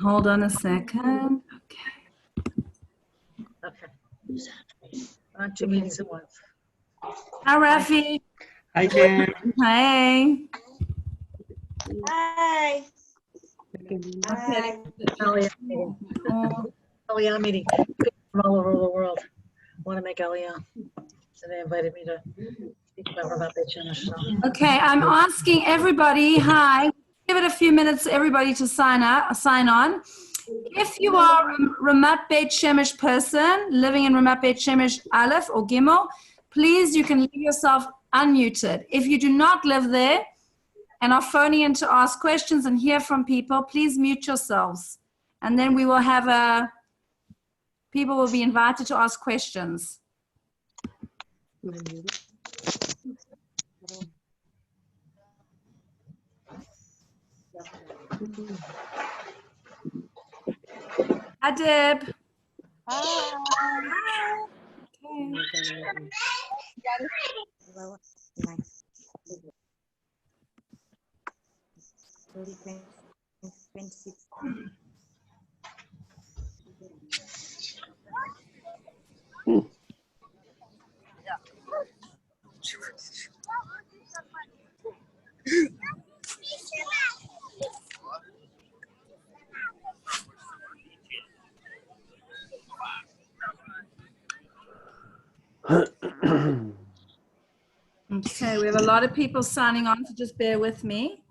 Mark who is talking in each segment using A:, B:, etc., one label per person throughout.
A: Hold on a second.
B: Okay. Not two meetings at once.
A: Hi, Rafi.
C: Hi, Kim.
A: Hey.
D: Hi.
A: Okay.
B: Aliyah meeting. Aliyah meeting. People from all over the world want to make Aliyah. So they invited me to speak about Ramat Beit Shemesh.
A: Okay, I'm asking everybody, hi, give it a few minutes, everybody, to sign on. If you are a Ramat Beit Shemesh person living in Ramat Beit Shemesh Aleph or Gimmel, please, you can leave yourself unmuted. If you do not live there and are phoning in to ask questions and hear from people, please mute yourselves. And then we will have people will be invited to ask questions. Hi, Deb.
D: Hi.
A: Okay, we have a lot of people signing on, so just bear with me.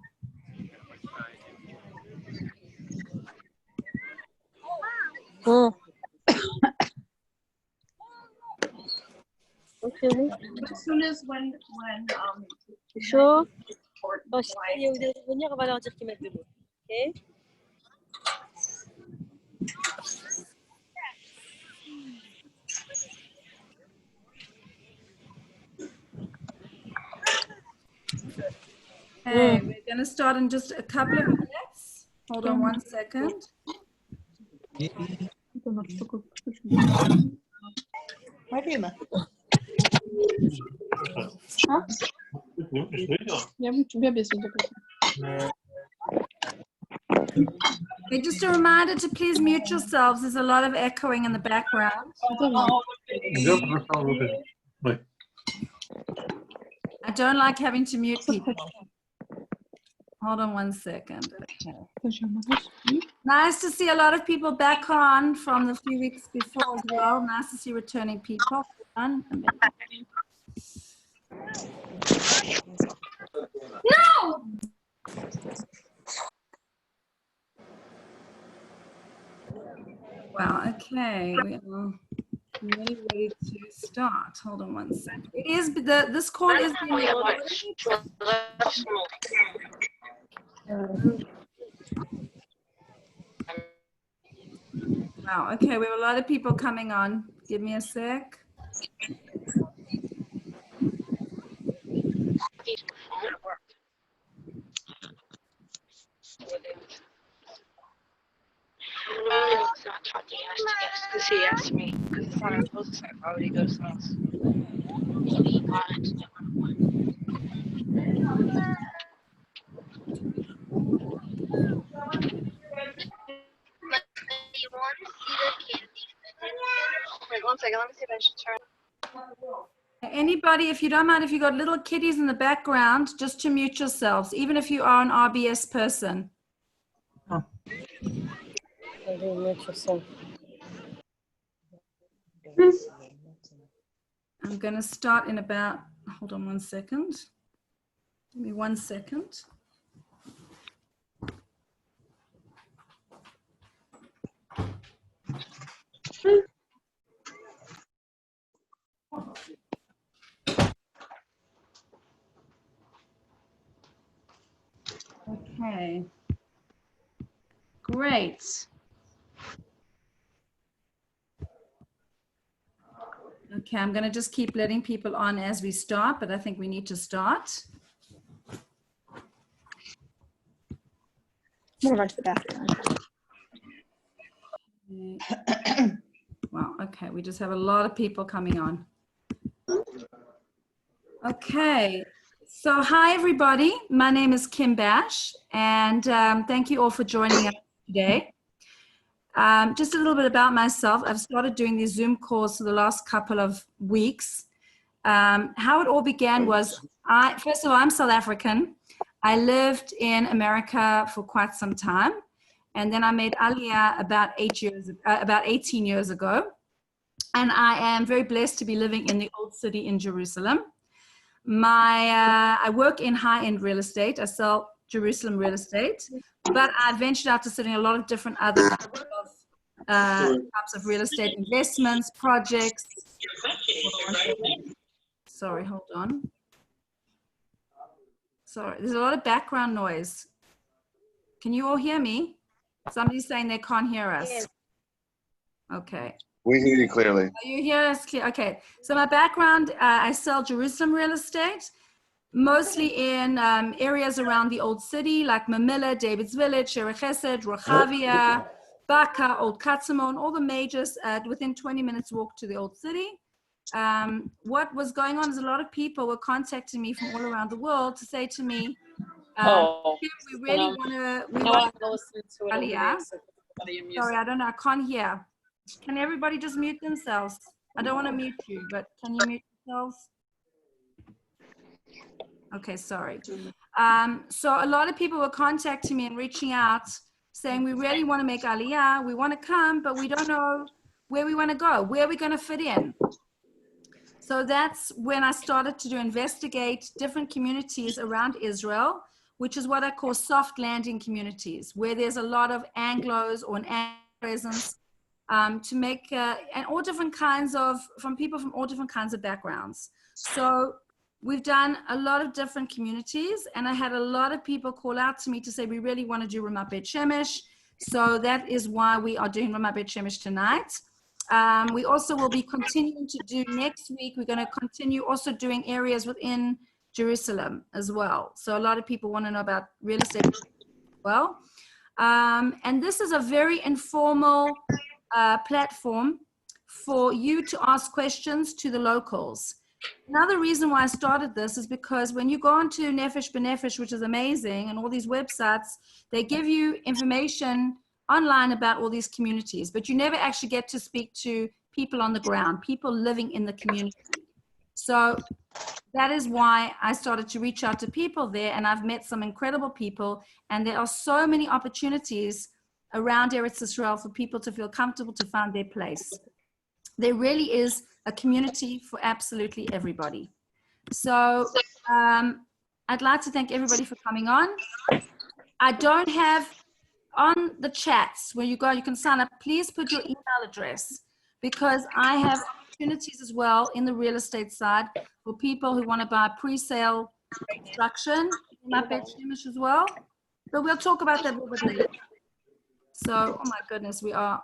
D: As soon as when chaud. Bon, si il veut venir, on va leur dire qu'ils mettent de l'eau. Ok?
A: Okay, we're going to start in just a couple of minutes. Hold on one second. Okay, just a reminder to please mute yourselves. There's a lot of echoing in the background. I don't like having to mute people. Hold on one second. Okay. Nice to see a lot of people back on from the few weeks before as well. Nice to see returning people. No! Wow, okay. We are really ready to start. Hold on one second. It is this call is being recorded. Wow, okay, we have a lot of people coming on. Give me a sec.
E: He asked me because it's on our post site. Why would he go to someone else? Wait, 1 second. Let me see if I should turn.
A: Anybody, if you don't mind, if you've got little kiddies in the background, just to mute yourselves, even if you are an RBS person.
B: Oh.
A: I'm going to start in about, hold on one second. Give me 1 second. Okay. Great. Okay, I'm going to just keep letting people on as we start, but I think we need to start. Wow, okay, we just have a lot of people coming on. Okay, so hi everybody. My name is Kim Bash, and thank you all for joining us today. Just a little bit about myself. I've started doing these Zoom calls for the last couple of weeks. How it all began was, first of all, I'm South African. I lived in America for quite some time. And then I made aliyah about 18 years ago. And I am very blessed to be living in the old city in Jerusalem. I work in high-end real estate. I sell Jerusalem real estate, but I ventured out to selling a lot of different other types of real estate investments, projects. Sorry, hold on. Sorry, there's a lot of background noise. Can you all hear me? Somebody's saying they can't hear us.
D: Yes.
A: Okay.
C: We hear you clearly.
A: Oh, you hear us clear? Okay. So my background, I sell Jerusalem real estate, mostly in areas around the old city, like Mamilla, David's Village, Sherech Chesed, Rochavia, Baka, Old Katzimo, and all the majors within 20 minutes walk to the old city. What was going on is a lot of people were contacting me from all around the world to say to me, we really want to aliyah. Sorry, I don't know. I can't hear. Can everybody just mute themselves? I don't want to mute you, but can you mute yourselves? Okay, sorry. So a lot of people were contacting me and reaching out saying, we really want to make aliyah. We want to come, but we don't know where we want to go. Where are we going to fit in? So that's when I started to investigate different communities around Israel, which is what I call soft landing communities, where there's a lot of Anglos or an Anglo presence, to make, and all different kinds of, from people from all different kinds of backgrounds. So we've done a lot of different communities, and I had a lot of people call out to me to say, we really want to do Ramat Beit Shemesh. So that is why we are doing Ramat Beit Shemesh tonight. We also will be continuing to do next week. We're going to continue also doing areas within Jerusalem as well. So a lot of people want to know about real estate as well. And this is a very informal platform for you to ask questions to the locals. Another reason why I started this is because when you go onto Nefesh B'Nefesh, which is amazing, and all these websites, they give you information online about all these communities, but you never actually get to speak to people on the ground, people living in the community. So that is why I started to reach out to people there, and I've met some incredible people, and there are so many opportunities around Eretz Israel for people to feel comfortable to find their place. There really is a community for absolutely everybody. So I'd like to thank everybody for coming on. I don't have on the chats where you go, you can sign up, please put your email address, because I have opportunities as well in the real estate side for people who want to buy pre-sale construction, Ramat Beit Shemesh as well. But we'll talk about that a little bit later. So, oh my goodness, we are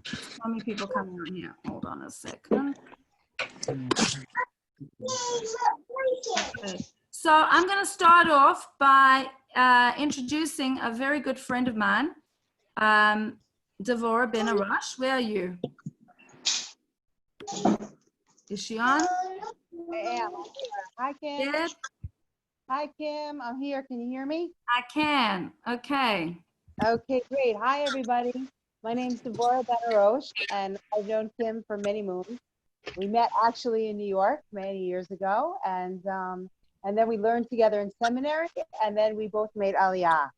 A: so many people coming on here. Hold on a second. Okay. So I'm going to start off by introducing a very good friend of mine, Devorah Ben Arash. Where are you? Is she on?
F: I am. Hi, Kim.
A: Yes,
F: Hi, Kim. I'm here. Can you hear me?
A: I can. Okay.
F: Okay, great. Hi, everybody. My name's Devorah Benarosh, and I've known Kim for many moons. We met actually in New York many years ago, and then we learned together in seminary, and then we both made aliyah.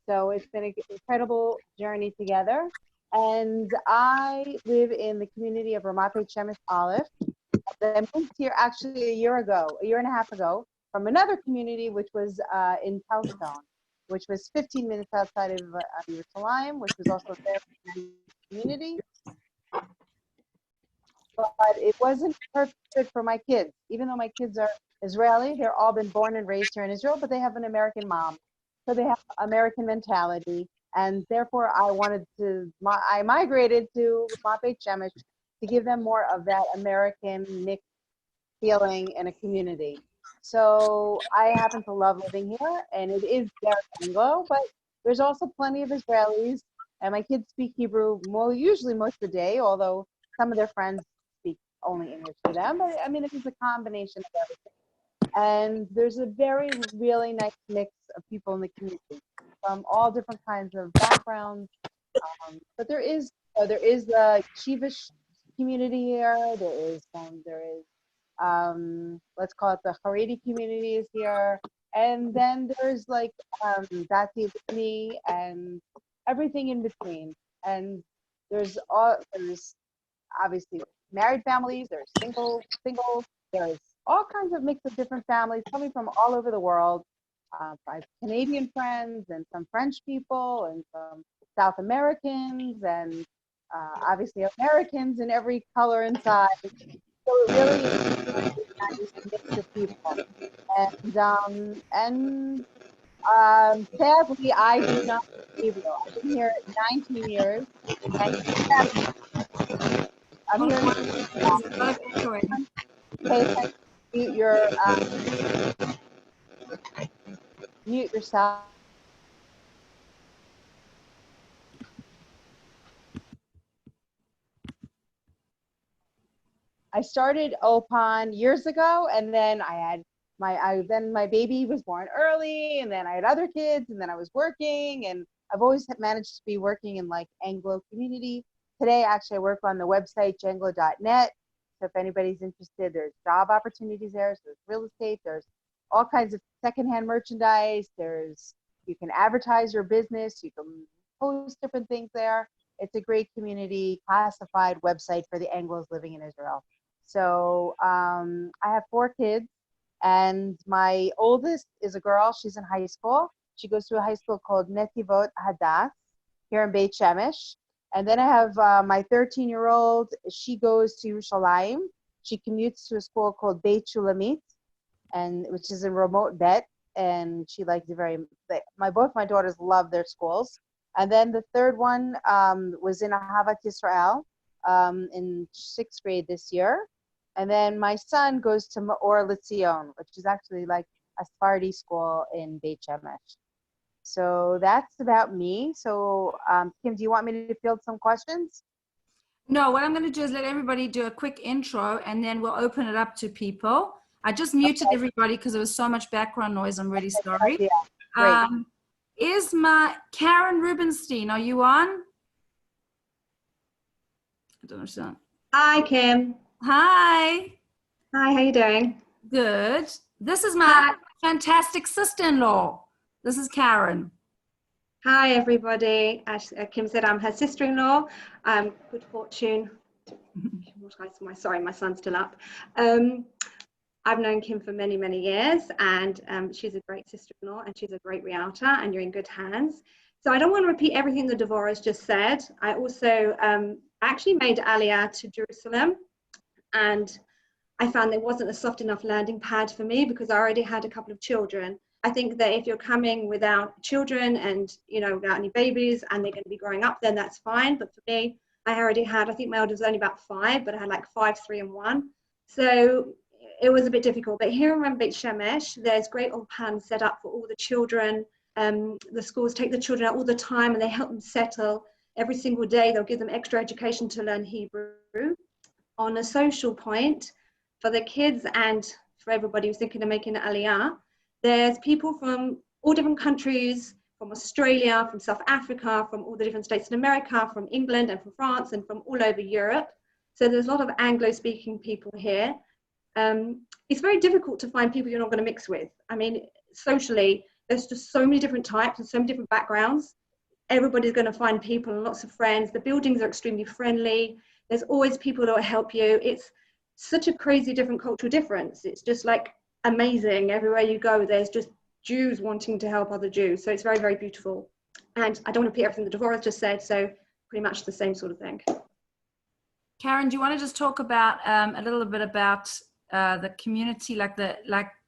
F: So it's been an incredible journey together. And I live in the community of Ramat Beit Shemesh Aleph. I moved here actually a year and a half ago, from another community, which was in Telstone, which was 15 minutes outside of Yerushalayim, which was also their community. But it wasn't perfect fit for my kids. Even though my kids are Israeli, they're all been born and raised here in Israel, but they have an American mom. So they have American mentality. And therefore, I migrated to Ramat Beit Shemesh to give them more of that American mixed feeling in a community. So I happen to love living here, and it is very Anglo, but there's also plenty of Israelis, and my kids speak Hebrew usually most of the day, although some of their friends speak only English to them. But I mean, it is a combination of everything. And there's a really nice mix of people in the community from all different kinds of backgrounds. But there is So there is the Yeshivish community here. There is let's call it the Haredi community is here. And then there's like Dati Lini and everything in between. And there's obviously married families, there's singles, there's all kinds of mix of different families coming from all over the world. I have Canadian friends and some French people and some South Americans and obviously Americans in every color and size. So it really is a nice mix of people. And sadly, I do not speak Hebrew. I've been here 19 years. And I'm here. Pay attention. Mute yourself. I started Opon years ago, and then I had my baby was born early, and then I had other kids, and then I was working, and I've always managed to be working in like Anglo community. Today, actually, I work on the website janglo.net. So if anybody's interested, there's job opportunities there. So there's real estate. There's all kinds of secondhand merchandise. You can advertise your business. You can post different things there. It's a great community classified website for the Anglos living in Israel. So I have 4 kids, and my oldest is a girl. She's in high school. She goes to a high school called Netivot Hadass here in Beit Shemesh. And then I have my 13-year-old. She goes to Yerushalayim. She commutes to a school called Beit Shulamit, which is in remote Bet. And she likes it both my daughters love their schools. And then the third one was in Ahavat Yisrael in 6th grade this year. And then my son goes to Ma'or L'Tzion, which is actually like a Sephardi school in Beit Shemesh. So that's about me. So Kim, do you want me to field some questions?
A: No, what I'm going to do is let everybody do a quick intro, and then we'll open it up to people. I just muted everybody because there was so much background noise. I'm really sorry.
F: Yeah, great.
A: Is Karen Rubenstein, are you on? I don't understand.
E: Hi, Kim.
A: Hi.
E: Hi, how you doing?
A: Good. This is my fantastic sister-in-law. This is Karen.
E: Hi, everybody. As Kim said, I'm her sister-in-law. Good fortune. Sorry, my son's still up. I've known Kim for many, many years, and she's a great sister-in-law, and she's a great realtor, and you're in good hands. So I don't want to repeat everything the Devorah's just said. I also actually made aliyah to Jerusalem, and I found there wasn't a soft enough landing pad for me because I already had a couple of children. I think that if you're coming without children and, without any babies and they're going to be growing up, then that's fine. But for me, I already had, I think my eldest was only about 5, but I had like 5, 3, and 1. So it was a bit difficult. But here around Beit Shemesh, there's great old pans set up for all the children. The schools take the children out all the time and they help them settle. Every single day, they'll give them extra education to learn Hebrew. On a social point, for the kids and for everybody who's thinking of making an aliyah, there's people from all different countries, from Australia, from South Africa, from all the different states in America, from England and from France and from all over Europe. So there's a lot of Anglo-speaking people here. It's very difficult to find people you're not going to mix with. I mean, socially, there's just so many different types and so many different backgrounds. Everybody's going to find people and lots of friends. The buildings are extremely friendly. There's always people that will help you. It's such a crazy different cultural difference. It's just like amazing. Everywhere you go, there's just Jews wanting to help other Jews. So it's very, very beautiful. And I don't want to repeat everything the Devorah just said, so pretty much the same sort of thing.
A: Karen, do you want to just talk about a little bit about the community, like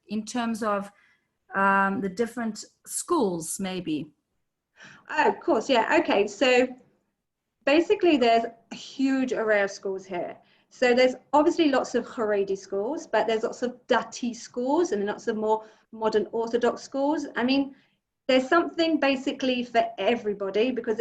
A: in terms of the different schools, maybe?
E: Oh, of course, yeah. Okay, so basically there's a huge array of schools here. So there's obviously lots of Haredi schools, but there's lots of Dati schools and lots of more modern Orthodox schools. I mean, there's something basically for everybody because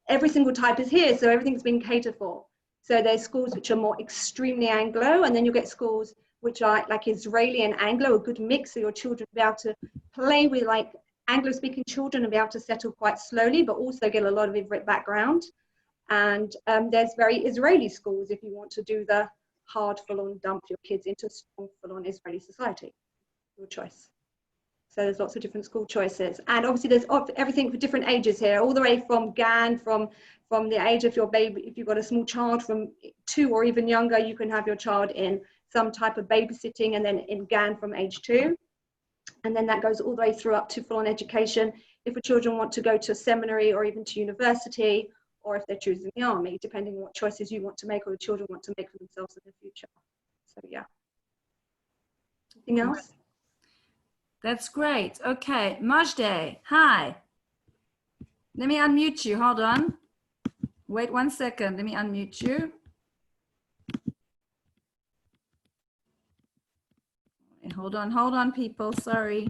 E: every single type is here, so everything's been catered for. So there's schools which are more extremely Anglo, and then you get schools which are like Israeli and Anglo, a good mix, so your children will be able to play with like Anglo-speaking children and be able to settle quite slowly, but also get a lot of Ivrit background. And there's very Israeli schools if you want to do the hard, full-on dump your kids into strong, full-on Israeli society. Your choice. So there's lots of different school choices. And obviously there's everything for different ages here, all the way from GAN, from the age of your baby. If you've got a small child from 2 or even younger, you can have your child in some type of babysitting, and then in GAN from age 2. And then that goes all the way through up to full-on education if the children want to go to seminary or even to university, or if they're choosing the army, depending on what choices you want to make or the children want to make for themselves in the future. So yeah. Anything else?
A: That's great. Okay, Majde, hi. Let me unmute you. Hold on. Wait 1 second. Let me unmute you. Hold on, people. Sorry.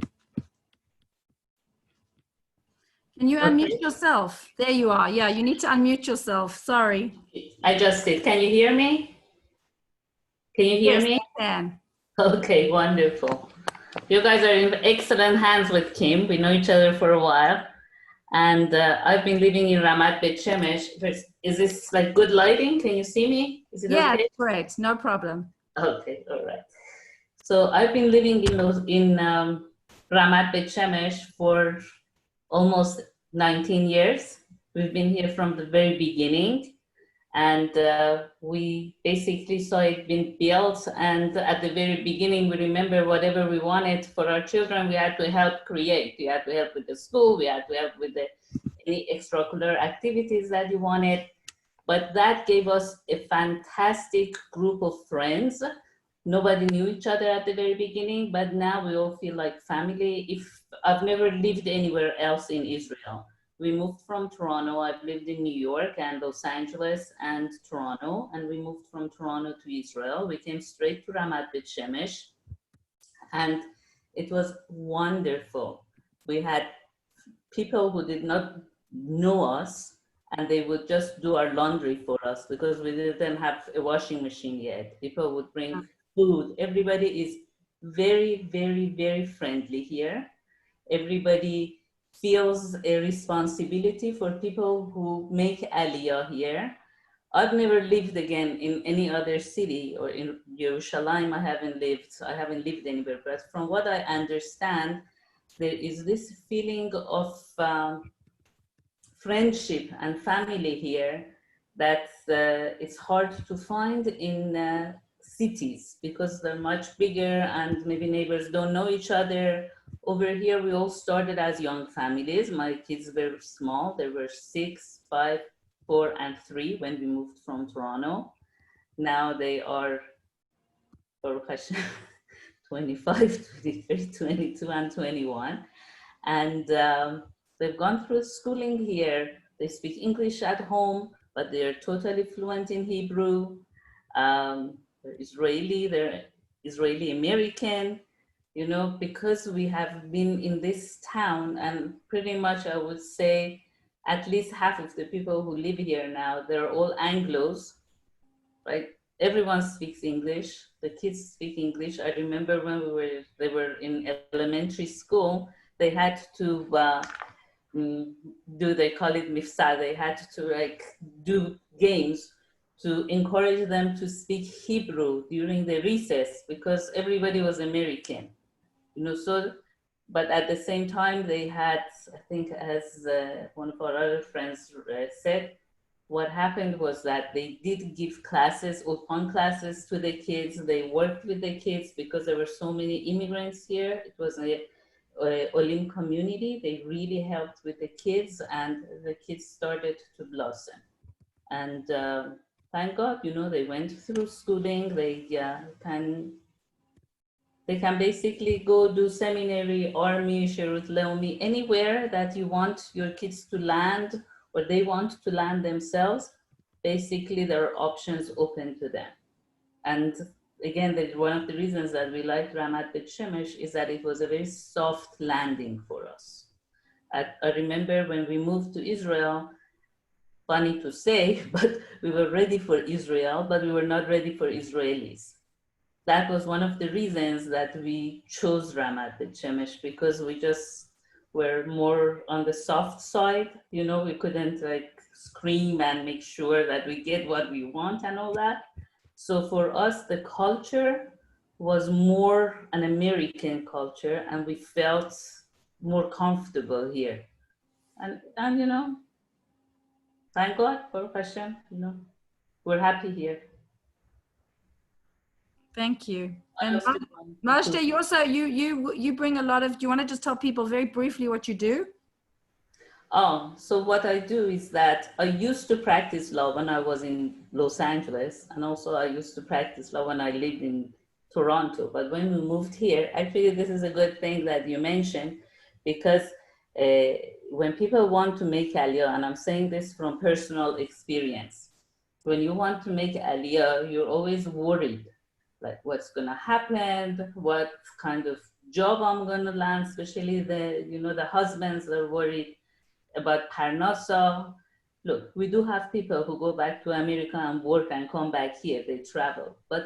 A: Can you unmute yourself? There you are. Yeah, you need to unmute yourself. Sorry.
C: I just did. Can you hear me? Can you hear
A: Yes,
C: me?
A: I can.
C: Okay, wonderful. You guys are in excellent hands with Kim. We know each other for a while. And I've been living in Ramat, Beit Shemesh. Is this like good lighting? Can you see me? Is it
A: Yeah,
C: okay?
A: great. No problem.
C: Okay, all right. So I've been living in Ramat, Beit Shemesh for almost 19 years. We've been here from the very beginning. And we basically saw it being built, and at the very beginning we remember whatever we wanted for our children we had to help create. We had to help with the school, we had to help with any extracurricular activities that you wanted, but that gave us a fantastic group of friends. Nobody knew each other at the very beginning, but now we all feel like family. I've never lived anywhere else in Israel. We moved from Toronto. I've lived in New York and Los Angeles and Toronto, and we moved from Toronto to Israel. We came straight to Ramat Beit Shemesh, and it was wonderful. We had people who did not know us, and they would just do our laundry for us because we didn't have a washing machine yet. People would bring food. Everybody is very, very, very friendly here. Everybody feels a responsibility for people who make aliyah here. I've never lived again in any other city, or in Jerusalem I haven't lived anywhere, but from what I understand, there is this feeling of friendship and family here that it's hard to find in cities because they're much bigger and maybe neighbors don't know each other. Over here, we all started as young families. My kids were small. They were 6, 5, 4, and 3 when we moved from Toronto. Now they are 25, 23, 22, and 21. And they've gone through schooling here. They speak English at home, but they're totally fluent in Hebrew. They're Israeli American. You know, because we have been in this town, and pretty much I would say at least half of the people who live here now, they're all Anglos, right? Everyone speaks English. The kids speak English. I remember when they were in elementary school, they had to they call it mifsa. They had to like do games to encourage them to speak Hebrew during the recess because everybody was American. You know, so, but at the same time, they had, I think, as one of our other friends said, what happened was that they did give classes, Ulpan classes to the kids. They worked with the kids because there were so many immigrants here. It was a Olim community. They really helped with the kids, and the kids started to blossom. And thank God, you know, they went through schooling. They can basically go do seminary, army, Sherut Leomi, anywhere that you want your kids to land or they want to land themselves. Basically, there are options open to them. And again, one of the reasons that we liked Ramat Beit Shemesh is that it was a very soft landing for us. I remember when we moved to Israel, funny to say, but we were ready for Israel, but we were not ready for Israelis. That was one of the reasons that we chose Ramat Beit Shemesh, because we just were more on the soft side. You know, we couldn't like scream and make sure that we get what we want and all that. So for us, the culture was more an American culture, and we felt more comfortable here. And you know, thank God for Hashem, you know, we're happy here.
A: Thank you.
C: I
A: And
C: also want to-
A: Moshe, you also, you bring a lot of, do you want to just tell people very briefly what you do?
C: Oh, so what I do is that I used to practice law when I was in Los Angeles, and also I used to practice law when I lived in Toronto. But when we moved here, actually, this is a good thing that you mentioned, because when people want to make aliyah, and I'm saying this from personal experience, when you want to make aliyah, you're always worried, like what's gonna happen, what kind of job I'm gonna land, especially the husbands are worried about parnasa. Look, we do have people who go back to America and work and come back here, they travel. But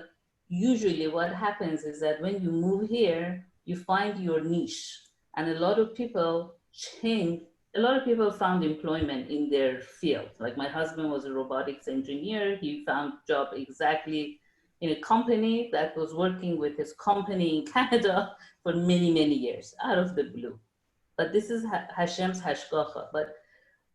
C: usually what happens is that when you move here, you find your niche. And a lot of people found employment in their field. Like my husband was a robotics engineer. He found job exactly in a company that was working with his company in Canada for many, many years, out of the blue. But this is Hashem's hashgacha. But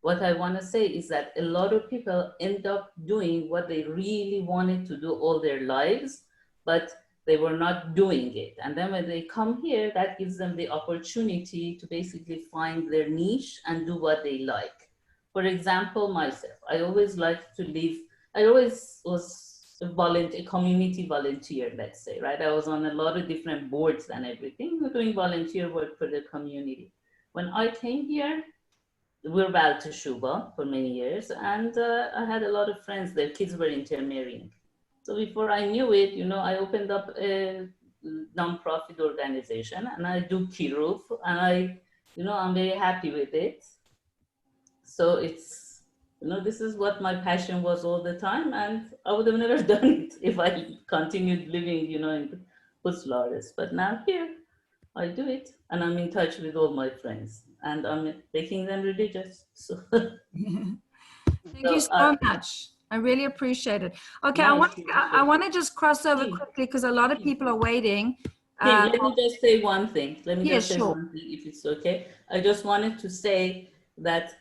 C: what I want to say is that a lot of people end up doing what they really wanted to do all their lives, but they were not doing it. And then when they come here, that gives them the opportunity to basically find their niche and do what they like. For example, myself, I always liked to live, I always was a community volunteer, let's say, right? I was on a lot of different boards and everything, doing volunteer work for the community. When I came here, we were back to Shuba for many years, and I had a lot of friends, their kids were intermarrying. So before I knew it, I opened up a nonprofit organization, and I do kiruv, and I'm very happy with it. So it's, this is what my passion was all the time, and I would have never done it if I continued living, in Putzlaris. But now here, I do it, and I'm in touch with all my friends, and I'm making them religious. So.
A: Thank you so much. I really appreciate it. Okay, I want to just cross over quickly because a lot of people are waiting.
C: Let me just say one thing. One thing, if it's okay. I just wanted to say that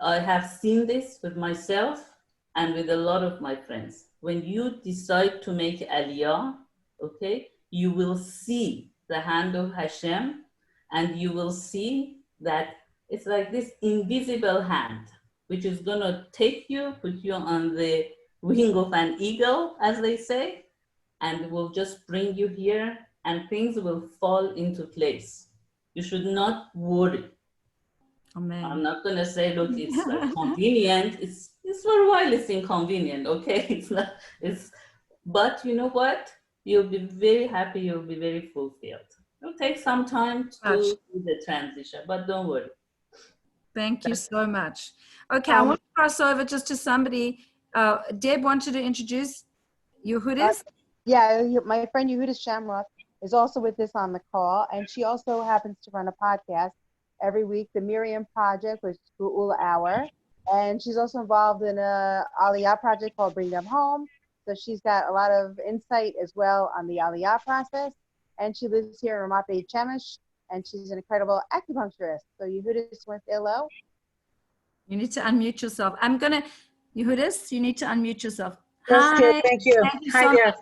C: I have seen this with myself and with a lot of my friends. When you decide to make aliyah, okay, you will see the hand of Hashem, and you will see that it's like this invisible hand, which is gonna take you, put you on the wing of an eagle, as they say, and will just bring you here, and things will fall into place. You should not worry.
A: Amen.
C: I'm not gonna say, look, it's like convenient. It's for a while it's inconvenient, okay? But you know what? You'll be very happy, you'll be very fulfilled. It'll take some time to do the transition, but don't worry.
A: Thank you so much. Okay, I want to cross over just to somebody. Deb wanted to introduce Yehudis.
F: My friend Yehudis Shamrock is also with us on the call, and she also happens to run a podcast every week, the Miriam Project, which is Ul Hour, and she's also involved in a aliyah project called Bring Them Home. So she's got a lot of insight as well on the aliyah process, and she lives here in Ramat Beit Shemesh, and she's an incredible acupuncturist. So Yehudis, want to say hello?
A: You need to unmute yourself. Yehudis, you need to unmute yourself.
B: That's good. Thank you. Hi there.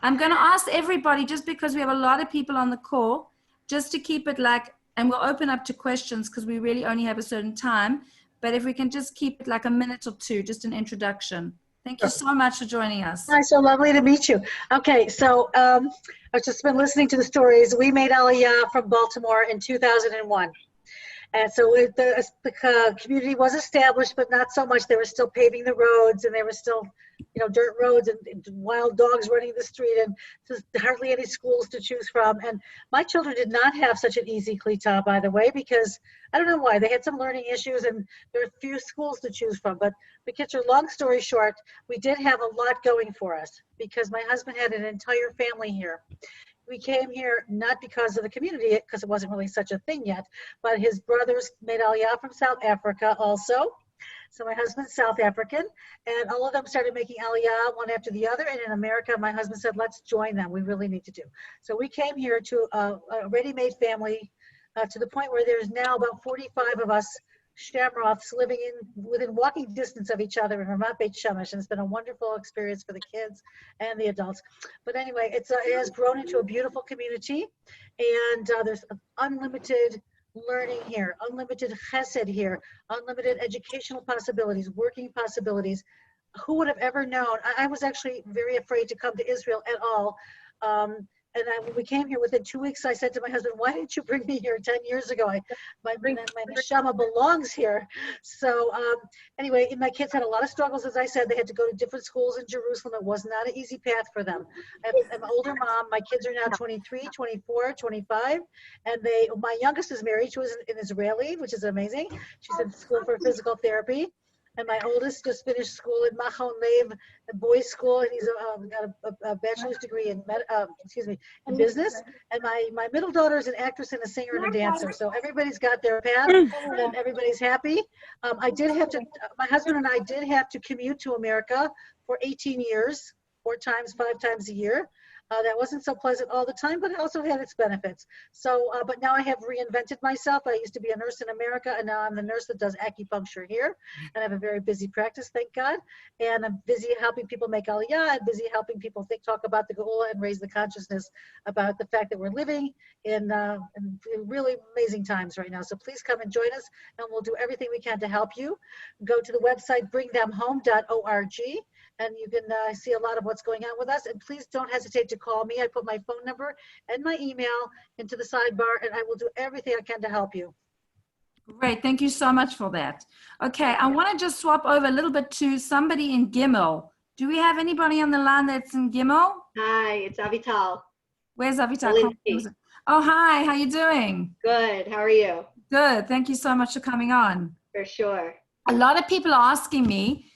A: I'm going to ask everybody, just because we have a lot of people on the call, just to keep it and we'll open up to questions because we really only have a certain time. But if we can just keep it like a minute or two, just an introduction. Thank you so much for joining us.
B: Hi, so lovely to meet you. Okay, so I've just been listening to the stories. We made aliyah from Baltimore in 2001. And so the community was established, but not so much. They were still paving the roads, and they were still, dirt roads and wild dogs running the street, and just hardly any schools to choose from. And my children did not have such an easy klita, by the way, because I don't know why. They had some learning issues, and there were few schools to choose from. But long story short, we did have a lot going for us because my husband had an entire family here. We came here not because of the community, because it wasn't really such a thing yet, but his brothers made aliyah from South Africa also. So my husband's South African, and all of them started making aliyah one after the other. And in America, my husband said, let's join them. We really need to do. So we came here to a ready-made family to the point where there's now about 45 of us Shamroths living within walking distance of each other in Ramat Beit Shemesh, and it's been a wonderful experience for the kids and the adults. But anyway, it has grown into a beautiful community, and there's unlimited learning here, unlimited chesed here, unlimited educational possibilities, working possibilities. Who would have ever known? I was actually very afraid to come to Israel at all. When we came here, within 2 weeks, I said to my husband, why didn't you bring me here 10 years ago? My neshama belongs here. So anyway, my kids had a lot of struggles. As I said, they had to go to different schools in Jerusalem. It was not an easy path for them. I'm an older mom. My kids are now 23, 24, 25. And my youngest is married. She was an Israeli, which is amazing. She's in school for physical therapy. And my oldest just finished school at Machon Lev, a boys' school, and he's got a bachelor's degree in in business. And my middle daughter is an actress and a singer and a dancer. So everybody's got their path, and everybody's happy. My husband and I did have to commute to America for 18 years, 5 times a year. That wasn't so pleasant all the time, but it also had its benefits. So, but now I have reinvented myself. I used to be a nurse in America, and now I'm the nurse that does acupuncture here. And I have a very busy practice, thank God. And I'm busy helping people make aliyah, and busy helping people talk about the Oleh and raise the consciousness about the fact that we're living in really amazing times right now. So please come and join us, and we'll do everything we can to help you. Go to the website bringthemhome.org. And you can see a lot of what's going on with us. And please don't hesitate to call me. I put my phone number and my email into the sidebar, and I will do everything I can to help you.
A: Great, thank you so much for that. Okay, I want to just swap over a little bit to somebody in Gimmel. Do we have anybody on the line that's in Gimmel?
G: Hi, it's Avital.
A: Where's Avital? Oh, hi, how you doing?
G: Good, how are you?
A: Good, thank you so much for coming on.
G: For sure.
A: A lot of people are asking me,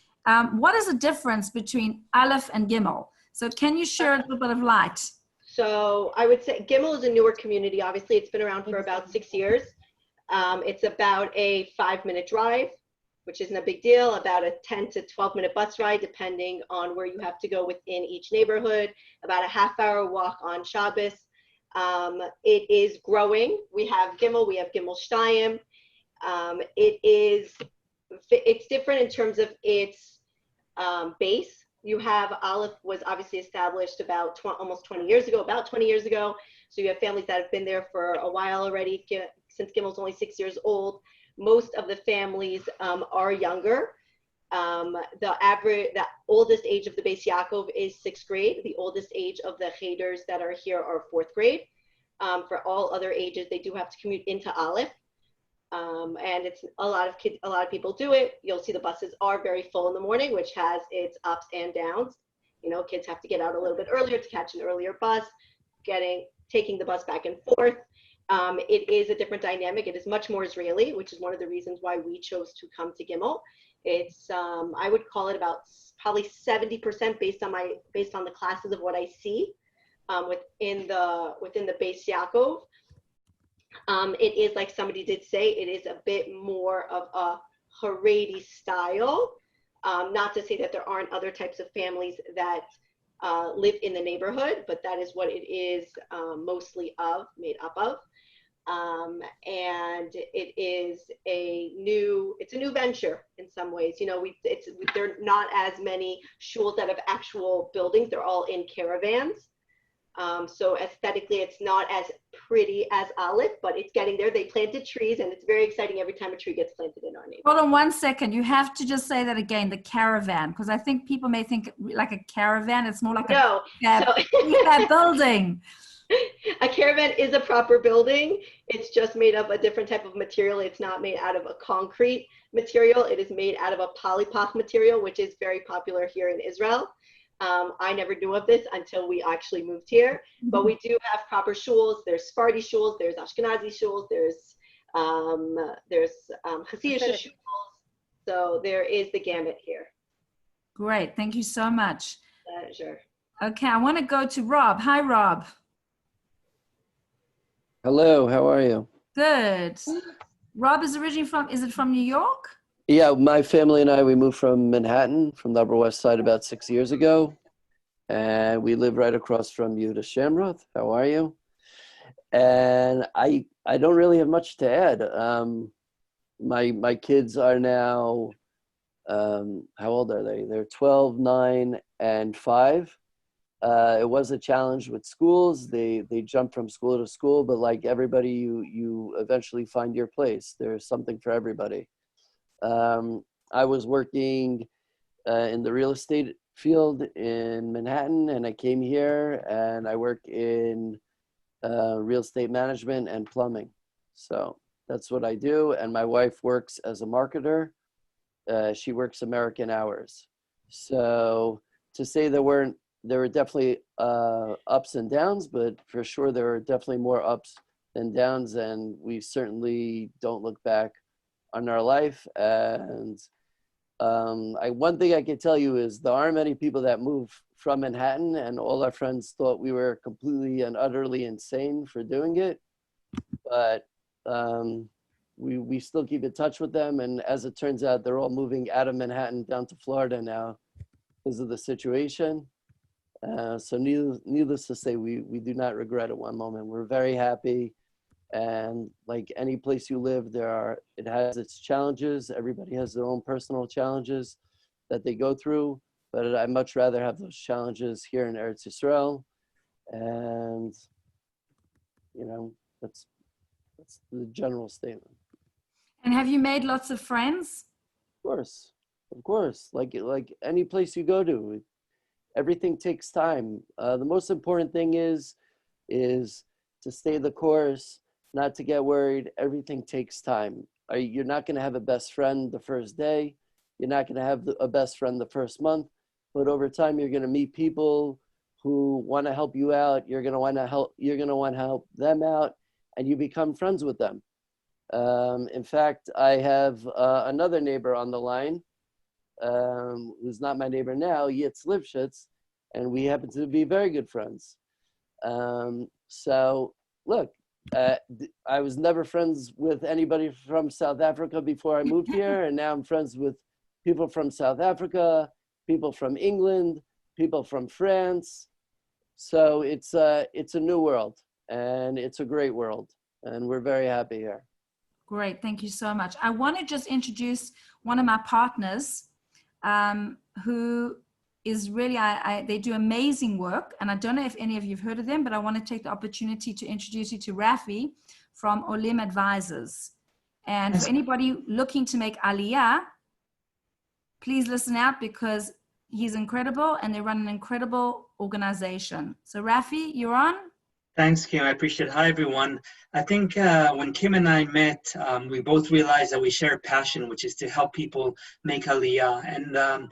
A: what is the difference between Aleph and Gimmel? So can you share a little bit of light?
G: So I would say Gimmel is a newer community. Obviously, it's been around for about 6 years. It's about a 5-minute drive, which isn't a big deal, about a 10 to 12-minute bus ride, depending on where you have to go within each neighborhood, about a half-hour walk on Shabbos. It is growing. We have Gimmel Shtayim. It's different in terms of its base. You have Aleph was obviously established about almost 20 years ago, So you have families that have been there for a while already, since Gimmel's only 6 years old. Most of the families are younger. The oldest age of the Beis Yaakov is 6th grade. The oldest age of the Cheders that are here are 4th grade. For all other ages, they do have to commute into Aleph. And it's a lot of people do it. You'll see the buses are very full in the morning, which has its ups and downs. You know, kids have to get out a little bit earlier to catch an earlier bus, taking the bus back and forth. It is a different dynamic. It is much more Israeli, which is one of the reasons why we chose to come to Gimmel. It's I would call it about probably 70% based on the classes of what I see within the Beis Yaakov. It is, like somebody did say, it is a bit more of a Haredi style. Not to say that there aren't other types of families that live in the neighborhood, but that is what it is mostly made up of. And it is it's a new venture in some ways. You know, there are not as many shuls that have actual buildings. They're all in caravans. So aesthetically, it's not as pretty as Aleph, but it's getting there. They planted trees, and it's very exciting every time a tree gets planted in our neighborhood.
A: Hold on 1 second. You have to just say that again, the caravan, because I think people may think like a caravan. It's more like a building.
G: A caravan is a proper building. It's just made of a different type of material. It's not made out of a concrete material. It is made out of a polypop material, which is very popular here in Israel. I never knew of this until we actually moved here, but we do have proper shuls. There's Sephardi shuls, there's Ashkenazi shuls, there's Hasidic shuls. So there is the gamut here.
A: Great, thank you so much.
G: Sure.
A: Okay, I want to go to Rob. Hi, Rob.
H: Hello, how are you?
A: Good. Rob is originally is it from New York?
H: Yeah, my family and I, we moved from Manhattan, from the Upper West Side about 6 years ago. And we live right across from you to Shamroth. How are you? And I don't really have much to add. My kids are now, how old are they? They're 12, 9, and 5. It was a challenge with schools. They jump from school to school, but like everybody, you eventually find your place. There's something for everybody. I was working in the real estate field in Manhattan, and I came here and I work in real estate management and plumbing. So that's what I do. And my wife works as a marketer. She works American hours. So to say there were definitely ups and downs, but for sure there are definitely more ups than downs, and we certainly don't look back on our life. And one thing I can tell you is there aren't many people that move from Manhattan, and all our friends thought we were completely and utterly insane for doing it. But we still keep in touch with them, and as it turns out, they're all moving out of Manhattan down to Florida now because of the situation. So needless to say, we do not regret it one moment. We're very happy. And like any place you live, it has its challenges. Everybody has their own personal challenges that they go through, but I'd much rather have those challenges here in Eretz Yisrael. And, you know, that's the general statement.
A: And have you made lots of friends?
H: Of course. Like any place you go to, everything takes time. The most important thing is to stay the course, not to get worried. Everything takes time. You're not going to have a best friend the first day. You're not going to have a best friend the first month. But over time, you're going to meet people who want to help you out. You're going to want to help them out, and you become friends with them. In fact, I have another neighbor on the line who's not my neighbor now, Yitz Lipschitz, and we happen to be very good friends. So look, I was never friends with anybody from South Africa before I moved here, and now I'm friends with people from South Africa, people from England, people from France. So it's a new world, and it's a great world, and we're very happy here.
A: Great, thank you so much. I want to just introduce one of my partners who is really, they do amazing work, and I don't know if any of you have heard of them, but I want to take the opportunity to introduce you to Rafi from Olim Advisors. And for anybody looking to make aliyah, please listen out because he's incredible and they run an incredible organization. So Rafi, you're on.
I: Thanks, Kim. I appreciate it. Hi, everyone. I think when Kim and I met, we both realized that we share a passion, which is to help people make aliyah. And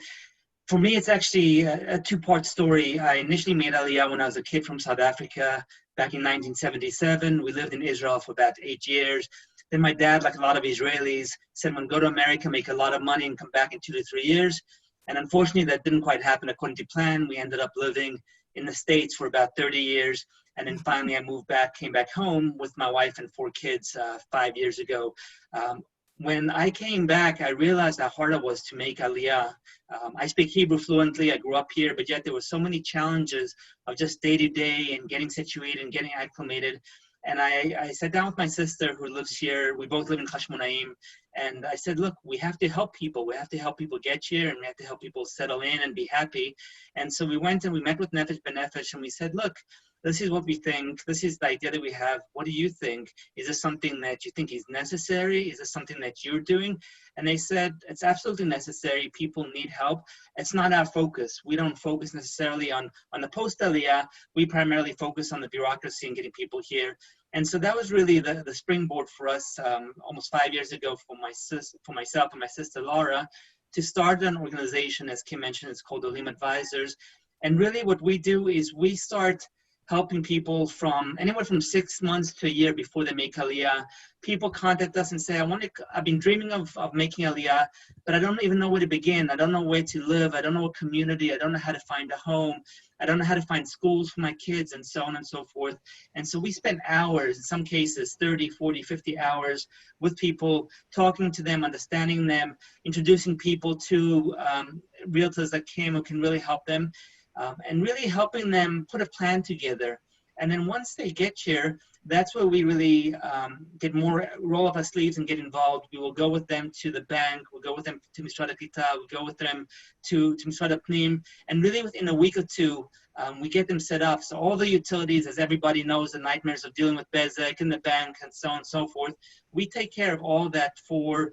I: for me, it's actually a two-part story. I initially made aliyah when I was a kid from South Africa back in 1977. We lived in Israel for about 8 years. Then my dad, like a lot of Israelis, said, "When go to America, make a lot of money and come back in 2 to 3 years." And unfortunately, that didn't quite happen according to plan. We ended up living in the States for about 30 years. And then finally, I moved back, came back home with my wife and 4 kids 5 years ago. When I came back, I realized how hard it was to make aliyah. I speak Hebrew fluently. I grew up here, but yet there were so many challenges of just day-to-day and getting situated and getting acclimated. And I sat down with my sister who lives here. We both live in Hashmonaim. And I said, look, we have to help people. We have to help people get here, and we have to help people settle in and be happy. And so we went and we met with Nefesh B'Nefesh, and we said, look, this is what we think. This is the idea that we have. What do you think? Is this something that you think is necessary? Is this something that you're doing? And they said, it's absolutely necessary. People need help. It's not our focus. We don't focus necessarily on the post-aliyah. We primarily focus on the bureaucracy and getting people here. And so that was really the springboard for us almost 5 years ago for myself and my sister Laura to start an organization, as Kim mentioned. It's called Olim Advisors. And really what we do is we start helping people from anywhere from 6 months to a year before they make aliyah. People contact us and say, I've been dreaming of making aliyah, but I don't even know where to begin. I don't know where to live. I don't know what community. I don't know how to find a home. I don't know how to find schools for my kids, and so on and so forth. And so we spend hours, in some cases 30, 40, 50 hours with people, talking to them, understanding them, introducing people to realtors that who can really help them, and really helping them put a plan together. And then once they get here, that's where we really roll up our sleeves and get involved. We will go with them to the bank, we'll go with them to Mishrad HaKlita, we'll go with them to Mishrad HaPnim, and really within a week or two, we get them set up. So all the utilities, as everybody knows, the nightmares of dealing with Bezek and the bank and so on and so forth, we take care of all that for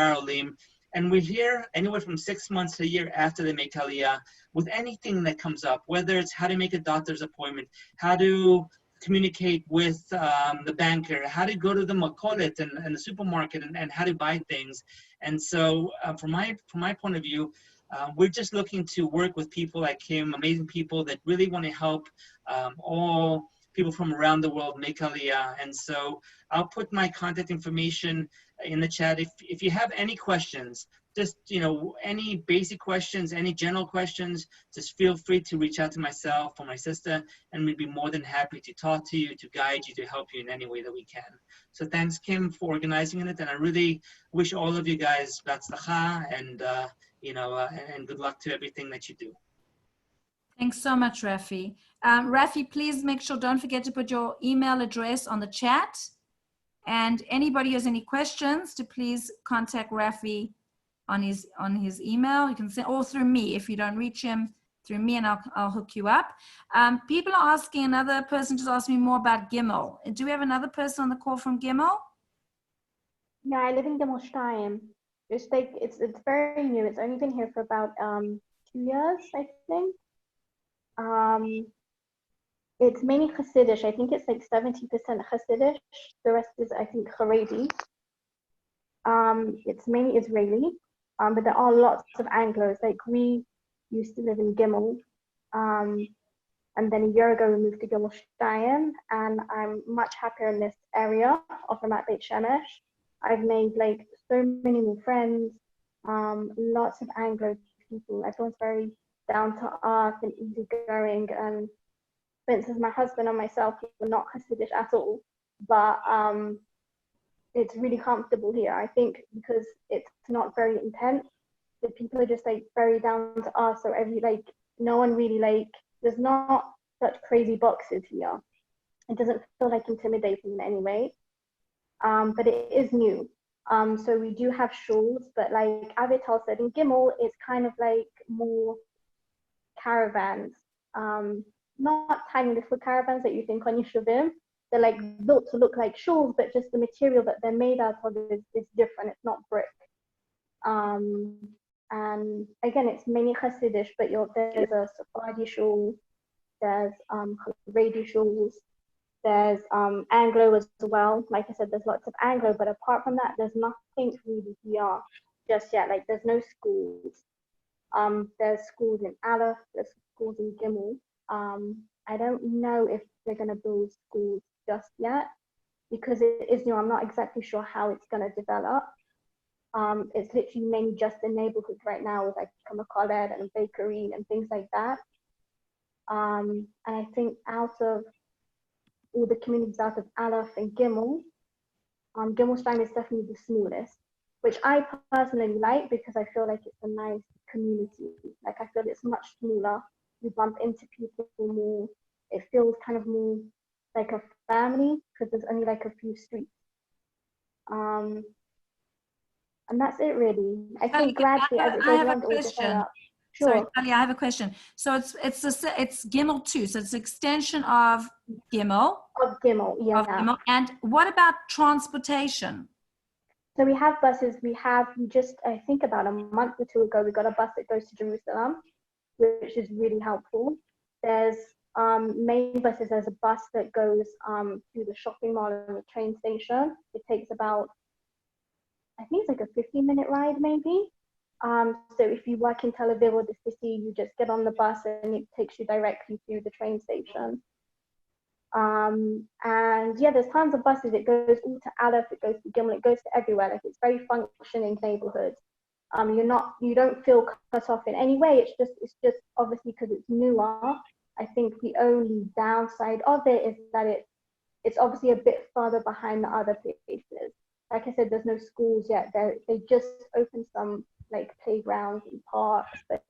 I: our Olim. And we're here anywhere from 6 months to a year after they make aliyah with anything that comes up, whether it's how to make a doctor's appointment, how to communicate with the banker, how to go to the makolet and the supermarket and how to buy things. And so from my point of view, we're just looking to work with people like him, amazing people that really want to help all people from around the world make aliyah. And so I'll put my contact information in the chat. If you have any questions, just, any basic questions, any general questions, just feel free to reach out to myself or my sister, and we'd be more than happy to talk to you, to guide you, to help you in any way that we can. So thanks, Kim, for organizing it, and I really wish all of you guys batzlacha and good luck to everything that you do.
A: Thanks so much, Rafi. Rafi, please make sure, don't forget to put your email address on the chat. And anybody who has any questions, to please contact Rafi on his email. You can send, or through me if you don't reach him, through me, and I'll hook you up. People are asking, another person just asked me more about Gimmel. Do we have another person on the call from Gimmel?
J: Yeah, I live in Gimmel Shtayim. It's very new. It's only been here for about 2 years, I think. It's mainly Hasidish. I think it's like 70% Hasidish. The rest is, I think, Haredi. It's mainly Israeli, but there are lots of Anglos. Like, we used to live in Gimmel, and then a year ago we moved to Gimmel Shtayim, and I'm much happier in this area of Ramat Beit Shemesh. I've made like so many new friends, lots of Anglo people. Everyone's very down to earth and easygoing, and for instance, my husband and myself were not Hasidish at all, but it's really comfortable here. I think because it's not very intense, the people are just like very down to earth. So no one really there's not such crazy boxes here. It doesn't feel like intimidating in any way, but it is new. So we do have shuls, but like Avital said, in Gimmel, it's kind of like more caravans. Not tiny little caravans that you think on Yeshuvim. They're like built to look like shuls, but just the material that they're made out of is different. It's not brick. And again, it's mainly Hasidish, but there's a Sephardi shul, there's Haredi shuls, there's Anglo as well. Like I said, there's lots of Anglo, but apart from that, there's nothing really here just yet. Like, there's no schools. There's schools in Aleph, there's schools in Gimmel. I don't know if they're going to build schools just yet because it is new. I'm not exactly sure how it's going to develop. It's literally mainly just a neighborhood right now with like a Koled and a bakery and things like that. And I think out of all the communities out of Aleph and Gimmel, Gimmel Shtayim is definitely the smallest, which I personally like because I feel like it's a nice community. Like, I feel it's much smaller. You bump into people more. It feels kind of more like a family because there's only like a few streets. And that's it really. I think gradually as it goes around, it will develop. Sure.
A: Sorry, Talia, I have a question. So it's Gimmel 2, so it's an extension of Gimmel.
J: Of Gimmel, yeah.
A: Of Gimmel. And what about transportation?
J: So we have buses. We just, I think about a month or two ago, we got a bus that goes to Jerusalem, which is really helpful. There's main buses. There's a bus that goes to the shopping mall and the train station. It takes about, I think it's like a 15-minute ride maybe. So if you work in Tel Aviv or the city, you just get on the bus and it takes you directly to the train station. And yeah, there's tons of buses. It goes all to Aleph, it goes to Gimmel, it goes to everywhere. Like, it's very functioning neighborhood. You don't feel cut off in any way. It's just obviously because it's newer. I think the only downside of it is that it's obviously a bit further behind the other places. Like I said, there's no schools yet. They just opened some like playgrounds and parks, but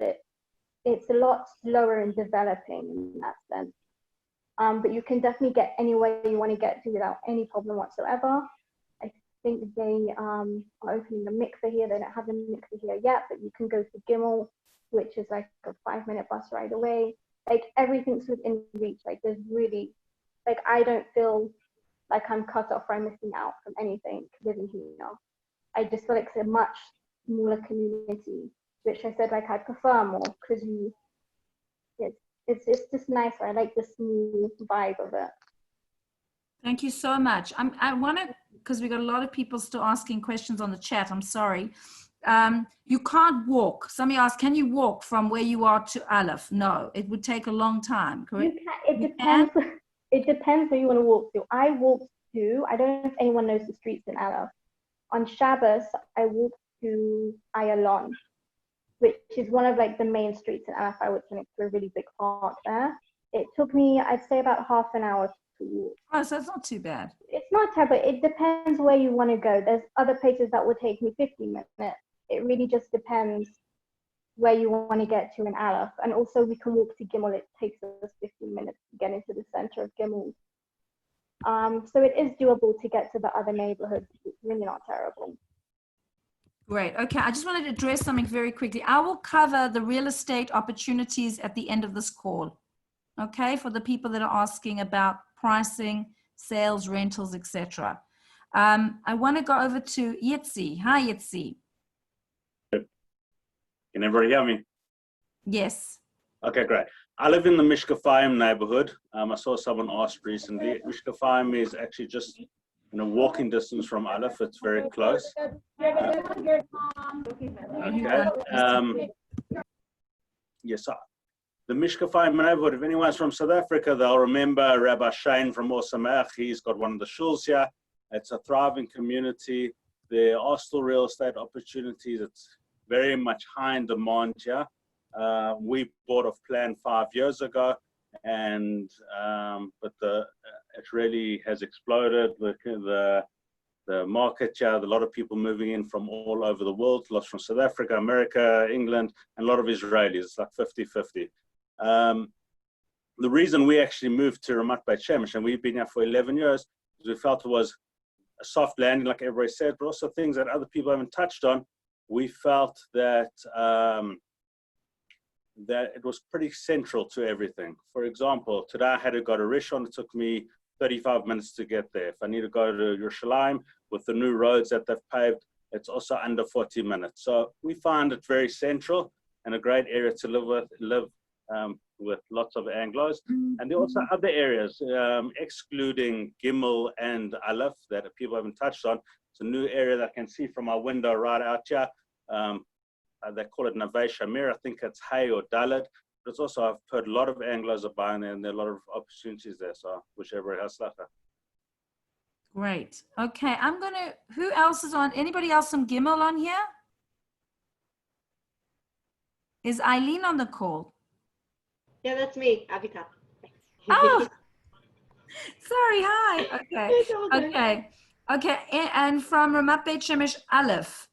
J: it's a lot slower in developing in that sense. But you can definitely get anywhere you want to get to without any problem whatsoever. I think they are opening the mikveh here. They don't have the mikveh here yet, but you can go to Gimmel, which is like a 5-minute bus ride away. Like, everything's within reach. Like, there's really, like, I don't feel like I'm cut off or I'm missing out from anything living here. I just feel like it's a much smaller community, which I said, like, I prefer more because it's just nicer. I like the smooth vibe of it.
A: Thank you so much. I want to, because we got a lot of people still asking questions on the chat. I'm sorry. You can't walk. Somebody asked, can you walk from where you are to Aleph? No, it would take a long time, correct?
J: It depends. It depends where you want to walk to. I walked to, I don't know if anyone knows the streets in Aleph. On Shabbos, I walked to Ayalon, which is one of like the main streets in Aleph. I went to a really big park there. It took me, I'd say, about half an hour to walk.
A: Oh, so it's not too bad.
J: It's not terrible. It depends where you want to go. There's other places that would take me 15 minutes. It really just depends where you want to get to in Aleph. And also we can walk to Gimmel. It takes us 15 minutes to get into the center of Gimmel. So it is doable to get to the other neighborhoods. It's really not terrible.
A: Great. Okay, I just wanted to address something very quickly. I will cover the real estate opportunities at the end of this call. Okay, for the people that are asking about pricing, sales, rentals, etc. I want to go over to Yitzi. Hi, Yitzi.
K: Can everybody hear me?
A: Yes.
K: Okay, great. I live in the Mishkafayim neighborhood. I saw someone asked recently. Mishkafayim is actually just in a walking distance from Aleph. It's very close. Okay. Yes, the Mishkafayim neighborhood, if anyone's from South Africa, they'll remember Rabbi Shane from Osamach. He's got one of the shuls here. It's a thriving community. There are still real estate opportunities. It's very much high in demand here. We bought off plan 5 years ago, and but it really has exploded. The market here, a lot of people moving in from all over the world, lots from South Africa, America, England, and a lot of Israelis. It's like 50-50. The reason we actually moved to Ramat Beit Shemesh, and we've been here for 11 years, is we felt it was a soft landing, like everybody said, but also things that other people haven't touched on. We felt that that it was pretty central to everything. For example, today I had to go to Rishon. It took me 35 minutes to get there. If I need to go to Yerushalayim with the new roads that they've paved, it's also under 40 minutes. So we find it very central and a great area to live with lots of Anglos. And there are also other areas, excluding Gimmel and Aleph, that people haven't touched on. It's a new area that I can see from my window right out here. They call it Navei Shamir. I think it's Hay or Dalet. But it's also, I've heard a lot of Anglos are buying there, and there are a lot of opportunities there. So wish everybody has luck.
A: Great. Okay, who else is on? Anybody else from Gimmel on here? Is Eileen on the call?
G: Yeah, that's me, Avital.
A: Oh, sorry. Hi. Okay. Okay. And from Ramat Beit Shemesh Aleph,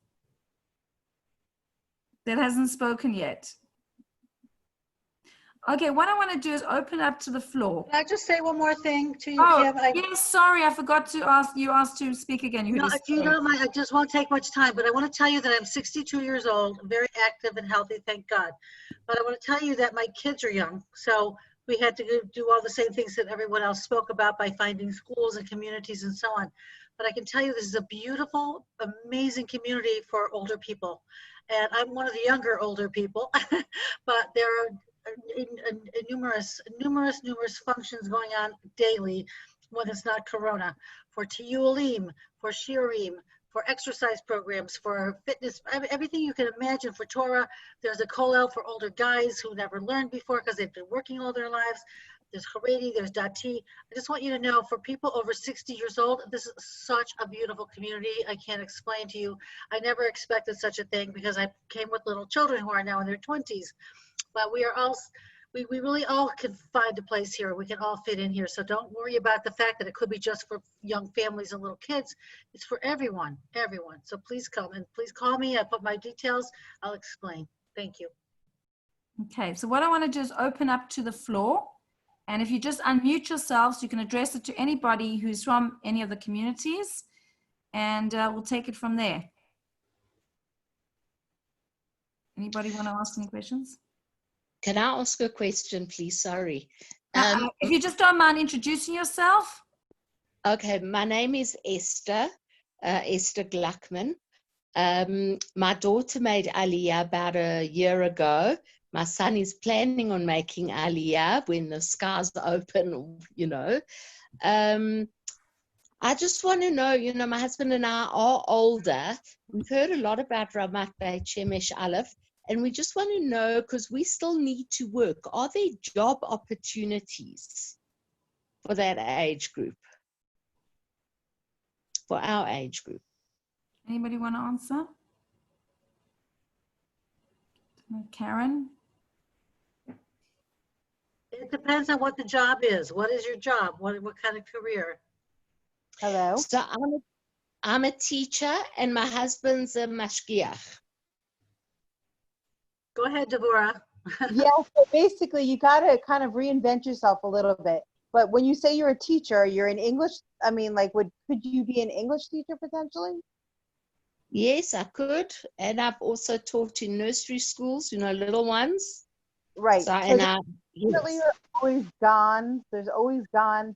A: that hasn't spoken yet. Okay. What I want to do is open up to the floor.
B: Can I just say one more thing to you,
A: Oh,
B: Kim?
A: yes. Sorry, I forgot to ask. You asked to speak again.
B: No, if you don't mind, I just won't take much time, but I want to tell you that I'm 62 years old, very active and healthy, thank God. But I want to tell you that my kids are young, so we had to do all the same things that everyone else spoke about by finding schools and communities and so on. But I can tell you this is a beautiful, amazing community for older people. And I'm one of the younger older people, but there are numerous functions going on daily when it's not Corona, for Tiyulim, for Shirim, for exercise programs, for fitness, everything you can imagine for Torah. There's a kollel for older guys who never learned before because they've been working all their lives. There's Haredi, there's Dati. I just want you to know, for people over 60 years old, this is such a beautiful community. I can't explain to you. I never expected such a thing because I came with little children who are now in their 20s. But we are all, we really all can find a place here. We can all fit in here. So don't worry about the fact that it could be just for young families and little kids. It's for everyone, everyone. So please come and please call me. I put my details. I'll explain. Thank you.
A: Okay, so what I want to do is open up to the floor. And if you just unmute yourselves, you can address it to anybody who's from any of the communities, and we'll take it from there. Anybody want to ask any questions?
L: Can I ask a question, please? Sorry.
A: If you just don't mind introducing yourself.
L: Okay, my name is Esther, Esther Gluckman. My daughter made aliyah about a year ago. My son is planning on making aliyah when the skies open, you know. I just want to know, you know, my husband and I are older. We've heard a lot about Ramat, Beit, Shemesh, Aleph, and we just want to know, because we still need to work, are there job opportunities for that age group, for our age group?
A: Anybody want to answer? Karen?
B: It depends on what the job is. What is your job? What kind of career?
F: Hello.
L: So I'm a teacher and my husband's a mashgiach.
B: Go ahead, Devorah.
F: Yeah, so basically you got to kind of reinvent yourself a little bit. But when you say you're a teacher, you're in English. I mean, like, could you be an English teacher potentially?
L: Yes, I could. And I've also taught in nursery schools, you know, little ones.
F: Right.
L: So,
F: So definitely you're always gone. There's always gone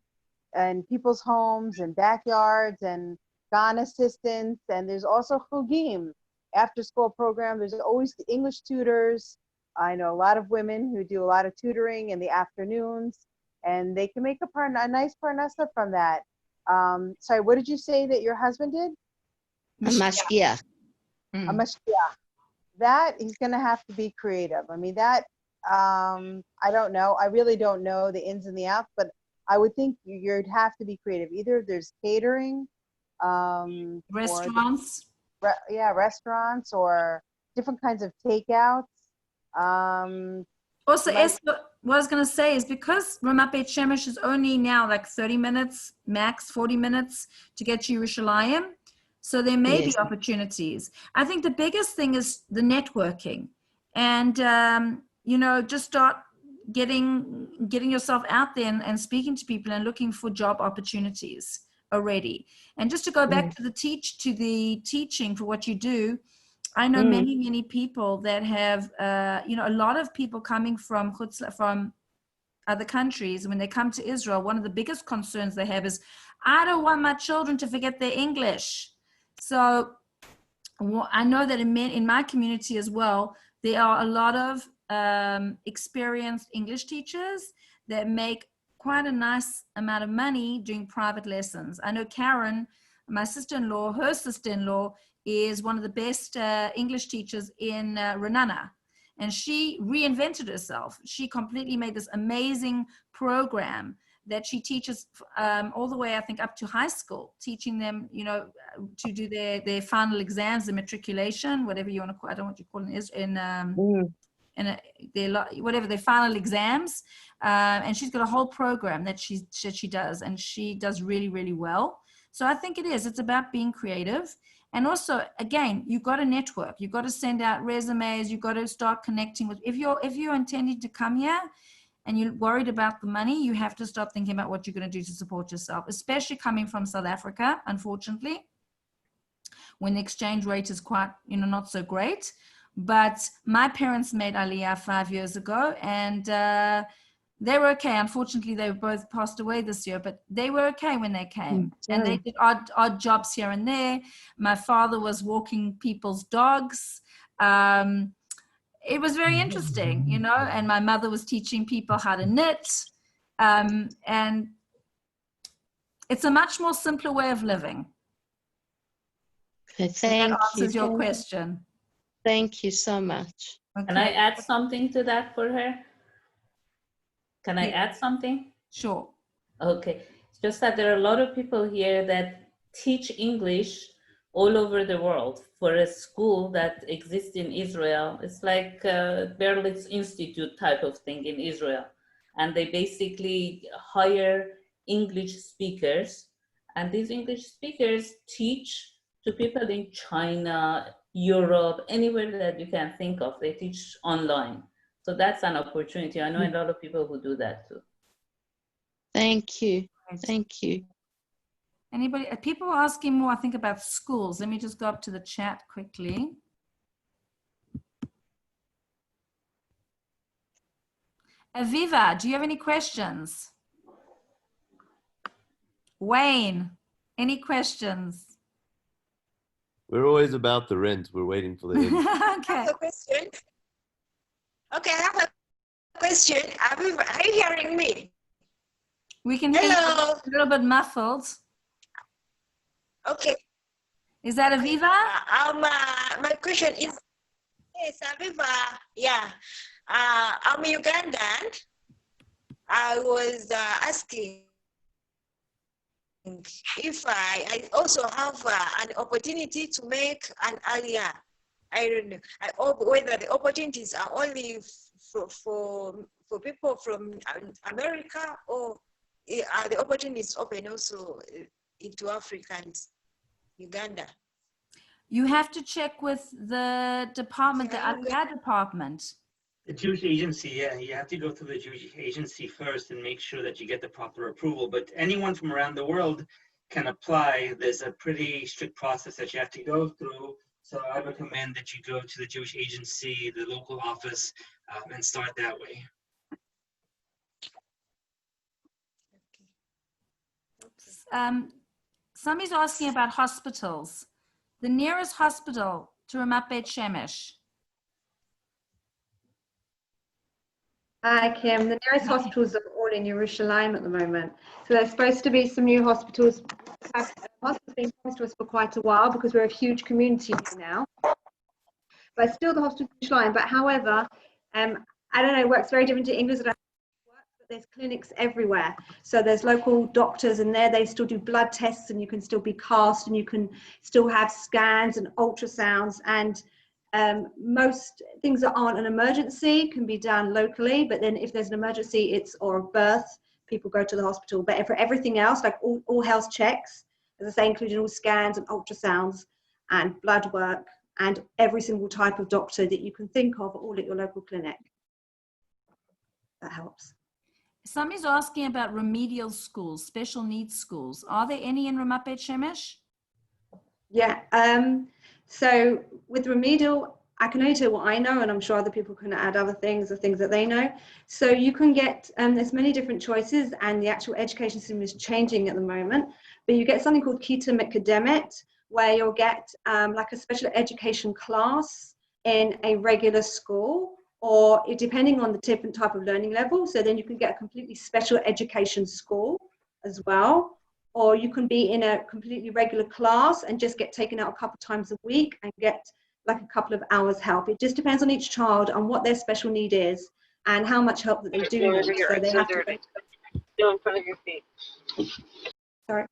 F: in people's homes and backyards and gone assistants. And there's also chugim, after school program. There's always English tutors. I know a lot of women who do a lot of tutoring in the afternoons, and they can make a nice parnasa from that. Sorry, what did you say that your husband did?
L: A mashgiach.
F: A mashgiach. That he's going to have to be creative. I mean, that, I don't know. I really don't know the ins and the outs, but I would think you'd have to be creative. Either there's catering,
A: Restaurants.
F: Yeah, restaurants or different kinds of takeouts.
A: Also, Esther, what I was going to say is, because Ramat Beit Shemesh is only now like 30 minutes, max 40 minutes to get to Yerushalayim, so there may be opportunities. I think the biggest thing is the networking, and you know, just start getting yourself out there and speaking to people and looking for job opportunities already. And just to go back to the teaching for what you do, I know many people that have, you know, a lot of people coming from other countries. When they come to Israel, one of the biggest concerns they have is, I don't want my children to forget their English. So I know that in my community as well, there are a lot of experienced English teachers that make quite a nice amount of money doing private lessons. I know Karen, my sister-in-law, her sister-in-law is one of the best English teachers in Renana, and she reinvented herself. She completely made this amazing program that she teaches all the way, I think, up to high school, teaching them, you know, to do their final exams, the matriculation, whatever you want to call it. I don't know what you call it whatever their final exams, and she's got a whole program that she does, and she does really, really well. So I think it's about being creative. And also, again, you've got to network. You've got to send out resumes. You've got to start connecting with, if you're intending to come here and you're worried about the money, you have to start thinking about what you're going to do to support yourself, especially coming from South Africa, unfortunately, when the exchange rate is quite, you know, not so great. But my parents made aliyah 5 years ago, and they were okay. Unfortunately, they both passed away this year, but they were okay when they came. And they did odd jobs here and there. My father was walking people's dogs. It was very interesting, you know, and my mother was teaching people how to knit. And it's a much more simpler way of living.
L: Okay,
A: That
L: thank you.
A: answers your question.
L: Thank you so much.
C: Can I
A: Okay.
C: add something to that for her? Can I
A: Yeah.
C: add something?
A: Sure.
C: Okay, it's just that there are a lot of people here that teach English all over the world for a school that exists in Israel. It's like a Berlitz Institute type of thing in Israel. And they basically hire English speakers. And these English speakers teach to people in China, Europe, anywhere that you can think of. They teach online. So that's an opportunity. I know a lot of people who do that too.
L: Thank you. Thank you.
A: Anybody, people are asking more, I think, about schools. Let me just go up to the chat quickly. Aviva, do you have any questions? Wayne, any questions?
M: We're always about the rent. We're waiting for the end.
A: Okay.
N: I have a question. Okay, I have a question. Are you hearing me?
A: We can hear you
N: Hello.
A: a little bit muffled.
N: Okay.
A: Is that Aviva?
N: My question is, yes, Aviva. Yeah. I'm Ugandan. I was asking if I also have an opportunity to make an aliyah. I don't know whether the opportunities are only for people from America, or are the opportunities open also into Africans, Uganda?
A: You have to check with the department, the aliyah department.
I: The Jewish agency, yeah, you have to go through the Jewish agency first and make sure that you get the proper approval. But anyone from around the world can apply. There's a pretty strict process that you have to go through. So I recommend that you go to the Jewish agency, the local office, and start that way.
A: Somebody's asking about hospitals. The nearest hospital to Ramat Beit Shemesh.
E: Hi, Kim. The nearest hospitals are all in Jerusalem at the moment. So there's supposed to be some new hospitals. Hospitals been promised to us for quite a while because we're a huge community now. But still the hospital in Jerusalem. But however, I don't know, it works very different to England. But there's clinics everywhere. So there's local doctors and there they still do blood tests and you can still be cast and you can still have scans and ultrasounds, and most things that aren't an emergency can be done locally, but then if there's an emergency or a birth, people go to the hospital. But for everything else, like all health checks, as I say, including all scans and ultrasounds and blood work and every single type of doctor that you can think of, all at your local clinic. That helps.
A: Somebody's asking about remedial schools, special needs schools. Are there any in Ramat Beit Shemesh?
E: Yeah, so with remedial, I can only tell what I know, and I'm sure other people can add other things or things that they know. So you can get, there's many different choices, and the actual education system is changing at the moment, but you get something called Kita Mekademet, where you'll get like a special education class in a regular school, or depending on the different type of learning level. So then you can get a completely special education school as well, or you can be in a completely regular class and just get taken out a couple times a week and get like a couple of hours help. It just depends on each child and what their special need is and how much help that they do need. So they have to
N: go in front of your feet.
E: Sorry.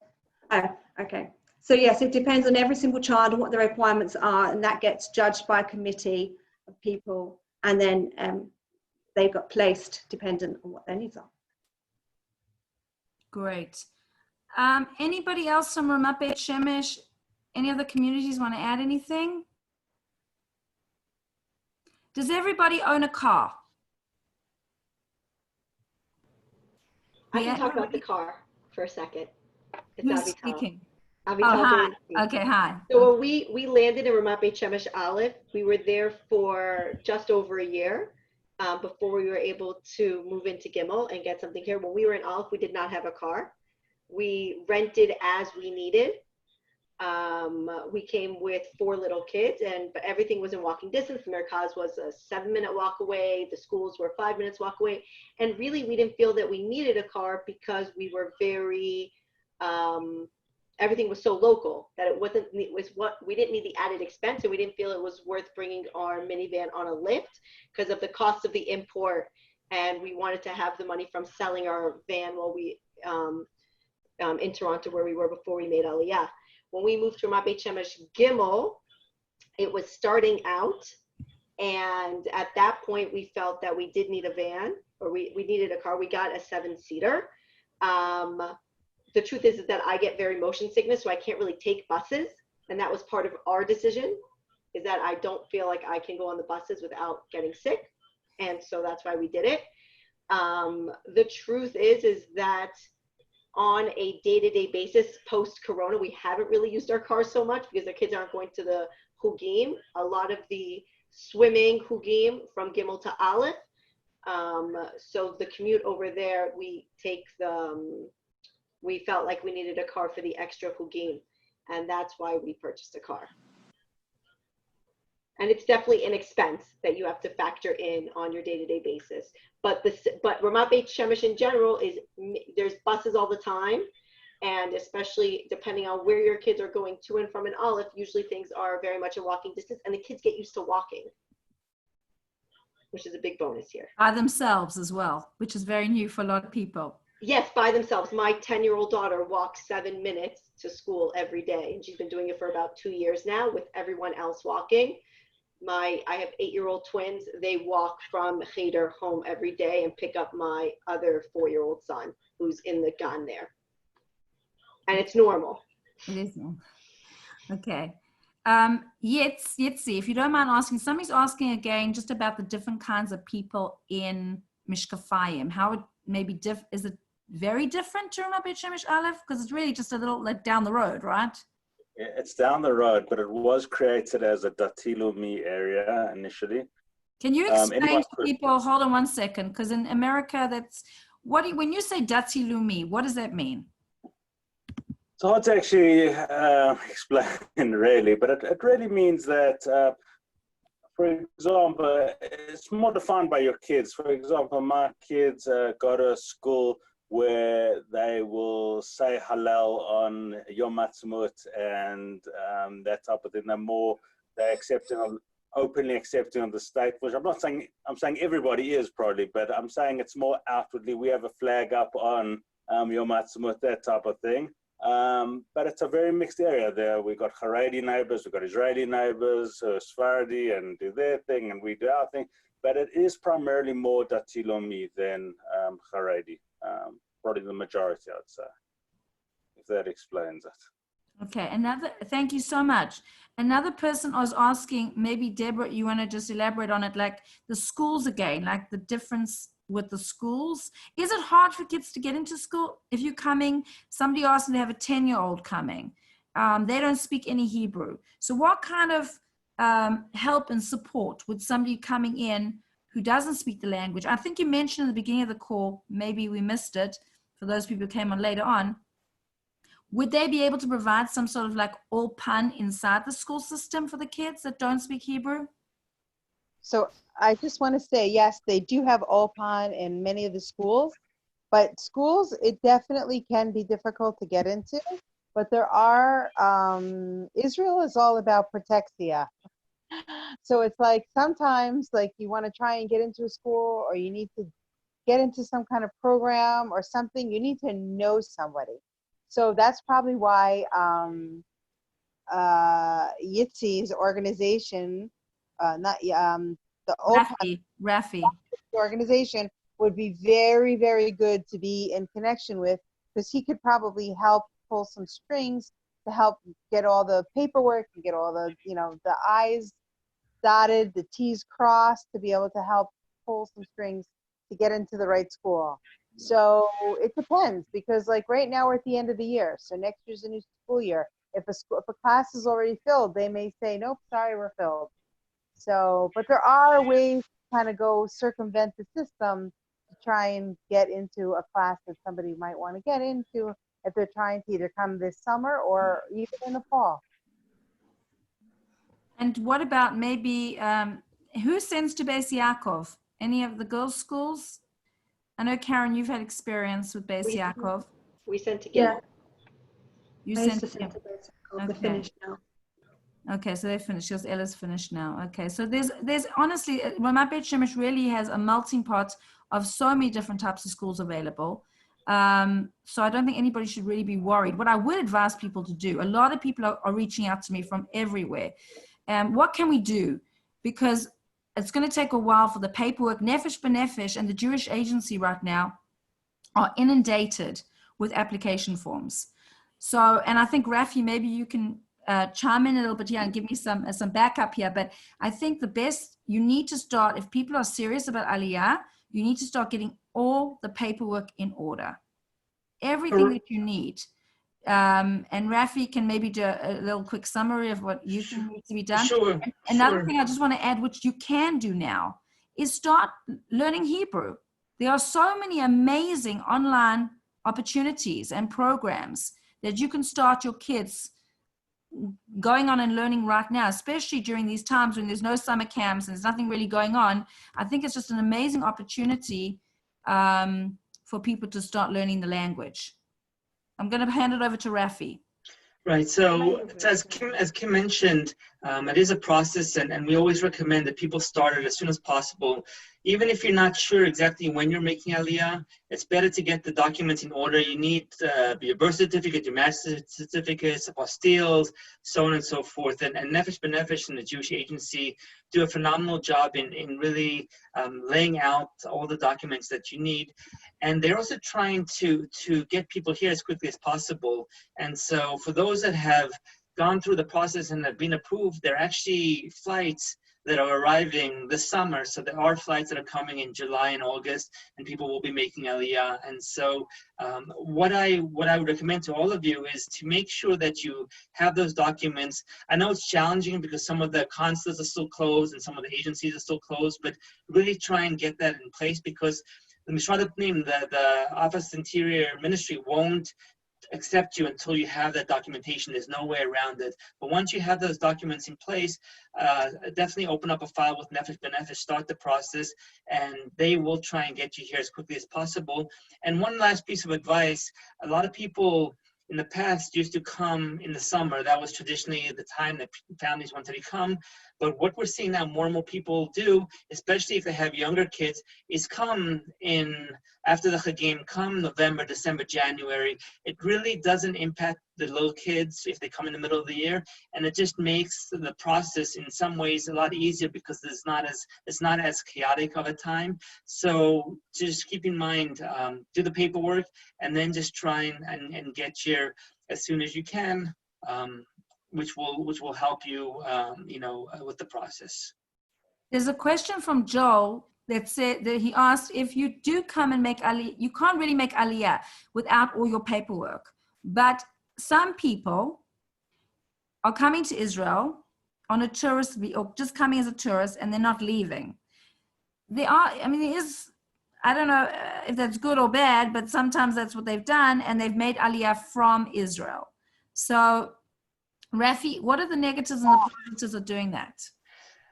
E: Oh, okay. So yes, it depends on every single child and what the requirements are, and that gets judged by a committee of people, and then they got placed dependent on what their needs are.
A: Great. Anybody else from Ramat Beit Shemesh? Any other communities want to add anything? Does everybody own a car?
G: I can talk about the car for a second. It's
A: Who's
G: Avital.
A: speaking?
G: Avital
A: Oh, hi.
G: Dorinski.
A: Okay, hi.
G: So when we landed in Ramat Beit Shemesh Aleph, we were there for just over a year before we were able to move into Gimmel and get something here. When we were in Aleph, we did not have a car. We rented as we needed. We came with 4 little kids, but everything was in walking distance. The Merkaz was a 7-minute walk away. The schools were 5 minutes walk away. And really, we didn't feel that we needed a car because we were very everything was so local that it wasn't, we didn't need the added expense, and we didn't feel it was worth bringing our minivan on a lift because of the cost of the import. And we wanted to have the money from selling our van while we, in Toronto, where we were before we made Aliyah. When we moved to Ramat Beit Shemesh Gimmel, it was starting out. And at that point, we felt that we did need a van, or we needed a car. We got a 7-seater. The truth is that I get very motion sickness, so I can't really take buses. And that was part of our decision, is that I don't feel like I can go on the buses without getting sick. And so that's why we did it. The truth is that on a day-to-day basis, post-corona, we haven't really used our cars so much because the kids aren't going to the hugim. A lot of the swimming hugim from Gimmel to Aleph. So the commute over there, we felt like we needed a car for the extra hugim, and that's why we purchased a car. And it's definitely an expense that you have to factor in on your day-to-day basis. But Ramat Beit Shemesh in general there's buses all the time, and especially depending on where your kids are going to and from an Aleph, usually things are very much a walking distance, and the kids get used to walking, which is a big bonus here.
A: By themselves as well, which is very new for a lot of people.
G: Yes, by themselves. My 10-year-old daughter walks 7 minutes to school every day, and she's been doing it for about 2 years now with everyone else walking. I have 8-year-old twins. They walk from Cheder home every day and pick up my other 4-year-old son who's in the gan there. And it's normal.
A: It is normal. Okay. Yitzi, if you don't mind asking, somebody's asking again just about the different kinds of people in Mishkafayim. How it maybe is it very different to Ramat Beit Shemesh Aleph? Because it's really just a little like down the road, right?
K: It's down the road, but it was created as a Dati Leumi area initially.
A: Can you explain to people, hold on one second, because in America, when you say Dati Leumi, what does that mean?
K: It's hard to actually explain really, but it really means that, for example, it's more defined by your kids. For example, my kids go to a school where they will say Hallel on Yom Ha'atzmaut and that type of thing. They're openly accepting of the state, which I'm saying everybody is probably, but I'm saying it's more outwardly. We have a flag up on Yom Ha'atzmaut, that type of thing. But it's a very mixed area there. We've got Haredi neighbors, we've got Israeli neighbors, Sephardi, and do their thing, and we do our thing. But it is primarily more Dati Leumi than Haredi. Probably the majority, I'd say, if that explains it.
A: Okay, thank you so much. Another person was asking, maybe Deborah, you want to just elaborate on it, like the schools again, like the difference with the schools. Is it hard for kids to get into school? If you're coming, somebody asked me to have a 10-year-old coming. They don't speak any Hebrew. So what kind of help and support would somebody coming in who doesn't speak the language? I think you mentioned in the beginning of the call, maybe we missed it, for those people who came on later on, would they be able to provide some sort of like Ulpan inside the school system for the kids that don't speak Hebrew?
F: So I just want to say, yes, they do have Ulpan in many of the schools, but schools, it definitely can be difficult to get into, but there are, Israel is all about protexia. So it's like sometimes like you want to try and get into a school, or you need to get into some kind of program or something, you need to know somebody. So that's probably why Yitzi's organization, the
A: Rafi
F: organization would be very, very good to be in connection with, because he could probably help pull some strings to help get all the paperwork and get all the, the I's dotted, the T's crossed, to be able to help pull some strings to get into the right school. So it depends, because like right now we're at the end of the year, so next year's a new school year. If a class is already filled, they may say, nope, sorry, we're filled. So, but there are ways to kind of go circumvent the system to try and get into a class that somebody might want to get into if they're trying to either come this summer or even in the fall.
A: And what about maybe, who sends to Beis Yaakov? Any of the girls' schools? I know, Karen, you've had experience with Beis Yaakov.
G: We sent to Gimmel.
A: You
E: I used to
A: sent
E: send to Beit Yaakov.
A: Okay.
E: They're finished now.
A: Okay, so they finished. Because Ella's finished now. Okay, so there's honestly, Ramat Beit Shemesh really has a melting pot of so many different types of schools available. So I don't think anybody should really be worried. What I would advise people to do, a lot of people are reaching out to me from everywhere. What can we do? Because it's going to take a while for the paperwork. Nefesh B'Nefesh and the Jewish Agency right now are inundated with application forms. So, and I think Rafi, maybe you can chime in a little bit here and give me some backup here. But I think the best, you need to start, if people are serious about aliyah, you need to start getting all the paperwork in order. Everything that you need. And Rafi can maybe do a little quick summary of what you think needs to be done.
I: Sure.
A: And another thing I just want to add, which you can do now, is start learning Hebrew. There are so many amazing online opportunities and programs that you can start your kids going on and learning right now, especially during these times when there's no summer camps and there's nothing really going on. I think it's just an amazing opportunity for people to start learning the language. I'm going to hand it over to Rafi.
I: Right. So as Kim mentioned, it is a process, and we always recommend that people start it as soon as possible. Even if you're not sure exactly when you're making aliyah, it's better to get the documents in order. You need your birth certificate, your marriage certificates, apostilles, so on and so forth. And Nefesh B'Nefesh and the Jewish Agency do a phenomenal job in really laying out all the documents that you need. And they're also trying to get people here as quickly as possible. And so for those that have gone through the process and have been approved, there are actually flights that are arriving this summer. So there are flights that are coming in July and August, and people will be making aliyah. And so what I would recommend to all of you is to make sure that you have those documents. I know it's challenging because some of the consulates are still closed and some of the agencies are still closed, but really try and get that in place, because the Mishrad Apnim, the Office of Interior Ministry, won't accept you until you have that documentation. There's no way around it. But once you have those documents in place, definitely open up a file with Nefesh B'Nefesh, start the process, and they will try and get you here as quickly as possible. And one last piece of advice, a lot of people in the past used to come in the summer. That was traditionally the time that families wanted to come. But what we're seeing now, more and more people do, especially if they have younger kids, is come in after the Chagim, come November, December, January. It really doesn't impact the little kids if they come in the middle of the year, and it just makes the process in some ways a lot easier because it's not as chaotic of a time. So just keep in mind, do the paperwork, and then just try and get here as soon as you can, which will help you, with the process.
A: There's a question from Joel that said that he asked, if you do come and make aliyah, you can't really make aliyah without all your paperwork. But some people are coming to Israel on a tourist, or just coming as a tourist, and they're not leaving. There is, I don't know if that's good or bad, but sometimes that's what they've done, and they've made aliyah from Israel. So, Rafi, what are the negatives and the positives of doing that?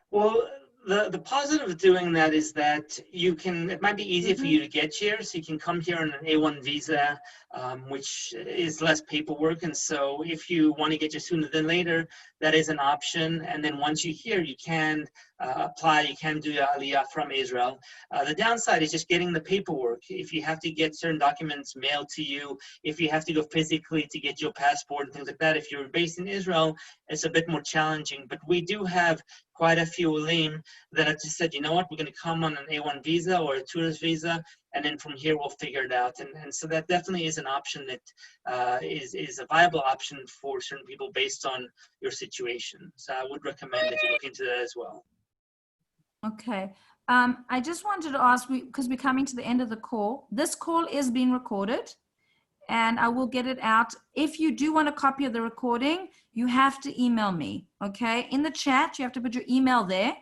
I: Well, the positive of doing that is that it might be easier for you to get here, so you can come here on an A1 visa, which is less paperwork. And so if you want to get here sooner than later, that is an option. And then once you're here, you can apply, you can do your aliyah from Israel. The downside is just getting the paperwork. If you have to get certain documents mailed to you, if you have to go physically to get your passport and things like that, if you're based in Israel, it's a bit more challenging. But we do have quite a few Olim that have just said, you know what, we're going to come on an A1 visa or a tourist visa, and then from here we'll figure it out. And so that definitely is an option that is a viable option for certain people based on your situation. So I would recommend that you look into that as well.
A: Okay. I just wanted to ask, because we're coming to the end of the call, this call is being recorded, and I will get it out. If you do want a copy of the recording, you have to email me, okay? In the chat, you have to put your email there,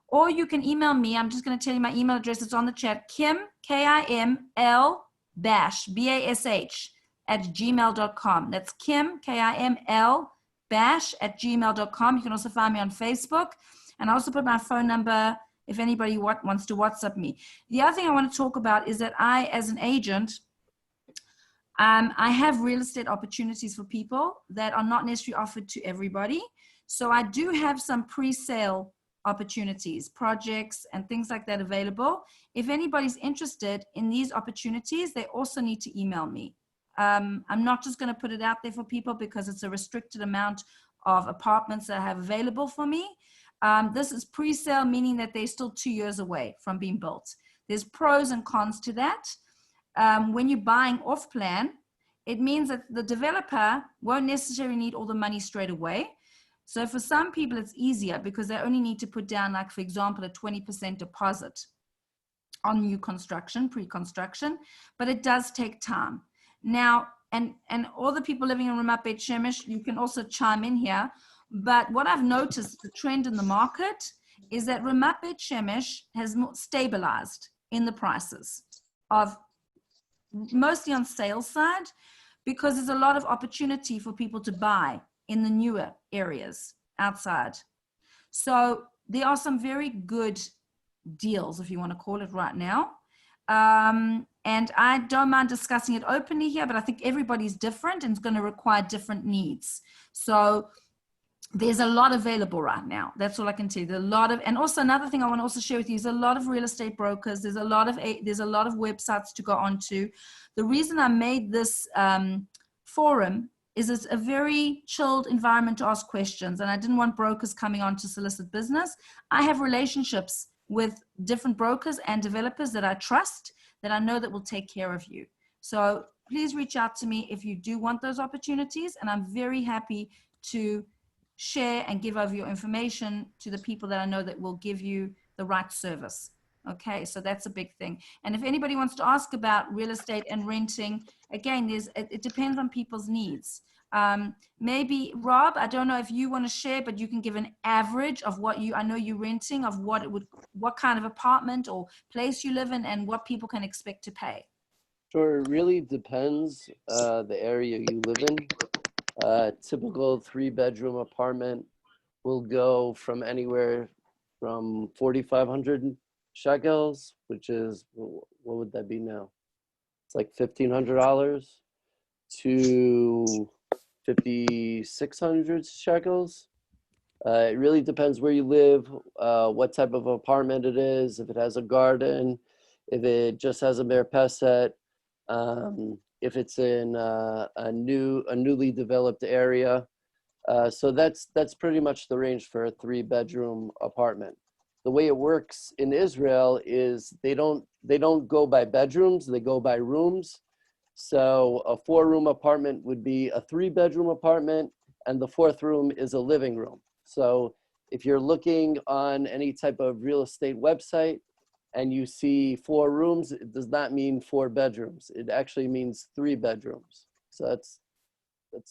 A: or you can email me. I'm just going to tell you my email address. It's on the chat. Kim, K-I-M-L Bash, B-A-S-H, @gmail.com. That's Kim, K-I-M-L Bash @gmail.com. You can also find me on Facebook, and I also put my phone number if anybody wants to WhatsApp me. The other thing I want to talk about is that I, as an agent, I have real estate opportunities for people that are not necessarily offered to everybody. So I do have some pre-sale opportunities, projects, and things like that available. If anybody's interested in these opportunities, they also need to email me. I'm not just going to put it out there for people because it's a restricted amount of apartments that I have available for me. This is pre-sale, meaning that they're still 2 years away from being built. There's pros and cons to that. When you're buying off plan, it means that the developer won't necessarily need all the money straight away. So for some people, it's easier because they only need to put down, like, for example, a 20% deposit on new construction, pre-construction, but it does take time. Now, and all the people living in Ramat Beit Shemesh, you can also chime in here, but what I've noticed, the trend in the market, is that Ramat Beit Shemesh has stabilized in the prices of mostly on sales side, because there's a lot of opportunity for people to buy in the newer areas outside. So there are some very good deals, if you want to call it, right now. And I don't mind discussing it openly here, but I think everybody's different and it's going to require different needs. So there's a lot available right now. That's all I can tell you. There's a lot of, and also another thing I want to also share with you is a lot of real estate brokers. There's a lot of websites to go onto. The reason I made this forum is it's a very chilled environment to ask questions, and I didn't want brokers coming on to solicit business. I have relationships with different brokers and developers that I trust, that I know that will take care of you. So please reach out to me if you do want those opportunities, and I'm very happy to share and give over your information to the people that I know that will give you the right service. Okay, so that's a big thing. And if anybody wants to ask about real estate and renting, again, it depends on people's needs. Maybe Rob, I don't know if you want to share, but you can give an average of what I know you're renting, of what kind of apartment or place you live in, and what people can expect to pay.
H: Sure, it really depends the area you live in. Typical 3-bedroom apartment will go from anywhere from 4,500 shekels, which is, what would that be now? It's like $1,500, to 5,600 shekels. It really depends where you live, what type of apartment it is, if it has a garden, if it just has a merpeset, if it's in a newly developed area. So that's pretty much the range for a 3-bedroom apartment. The way it works in Israel is they don't go by bedrooms, they go by rooms. So a 4-room apartment would be a 3-bedroom apartment, and the 4th room is a living room. So if you're looking on any type of real estate website and you see 4 rooms, it does not mean 4 bedrooms. It actually means 3 bedrooms. So that's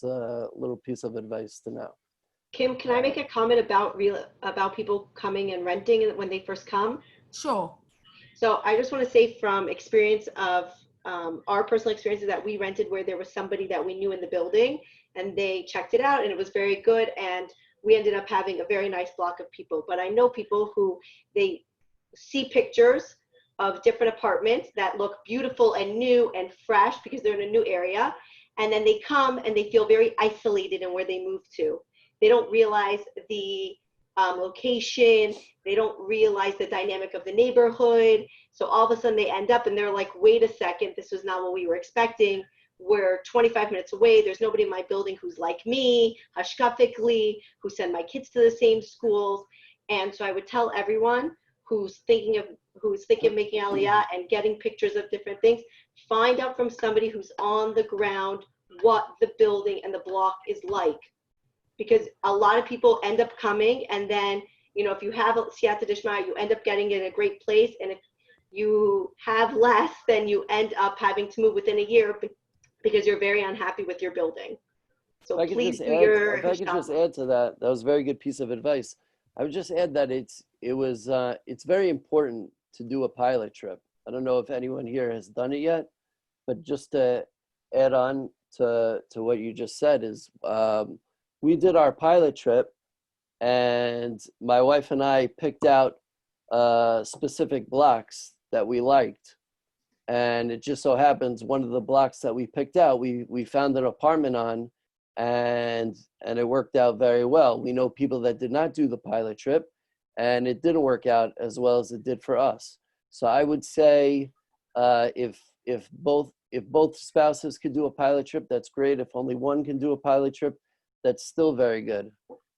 H: a little piece of advice to know.
G: Kim, can I make a comment about people coming and renting when they first come?
A: Sure.
G: So I just want to say from experience of our personal experiences that we rented, where there was somebody that we knew in the building and they checked it out and it was very good, and we ended up having a very nice block of people. But I know people who they see pictures of different apartments that look beautiful and new and fresh because they're in a new area, and then they come and they feel very isolated in where they moved to. They don't realize the location. They don't realize the dynamic of the neighborhood. So all of a sudden they end up and they're like, wait a second, this was not what we were expecting. We're 25 minutes away. There's nobody in my building who's like me, hashkafically, who send my kids to the same schools. And so I would tell everyone who's thinking of making aliyah and getting pictures of different things, find out from somebody who's on the ground what the building and the block is like. Because a lot of people end up coming, and then, you know, if you have a siyata dishmaya, you end up getting in a great place, and if you have less, then you end up having to move within a year because you're very unhappy with your building. So please do your.
H: If I could just add to that, that was a very good piece of advice. I would just add that it's very important to do a pilot trip. I don't know if anyone here has done it yet, but just to add on to what you just said is, we did our pilot trip, and my wife and I picked out specific blocks that we liked. And it just so happens one of the blocks that we picked out, we found an apartment on, and it worked out very well. We know people that did not do the pilot trip, and it didn't work out as well as it did for us. So I would say if both spouses could do a pilot trip, that's great. If only one can do a pilot trip, that's still very good,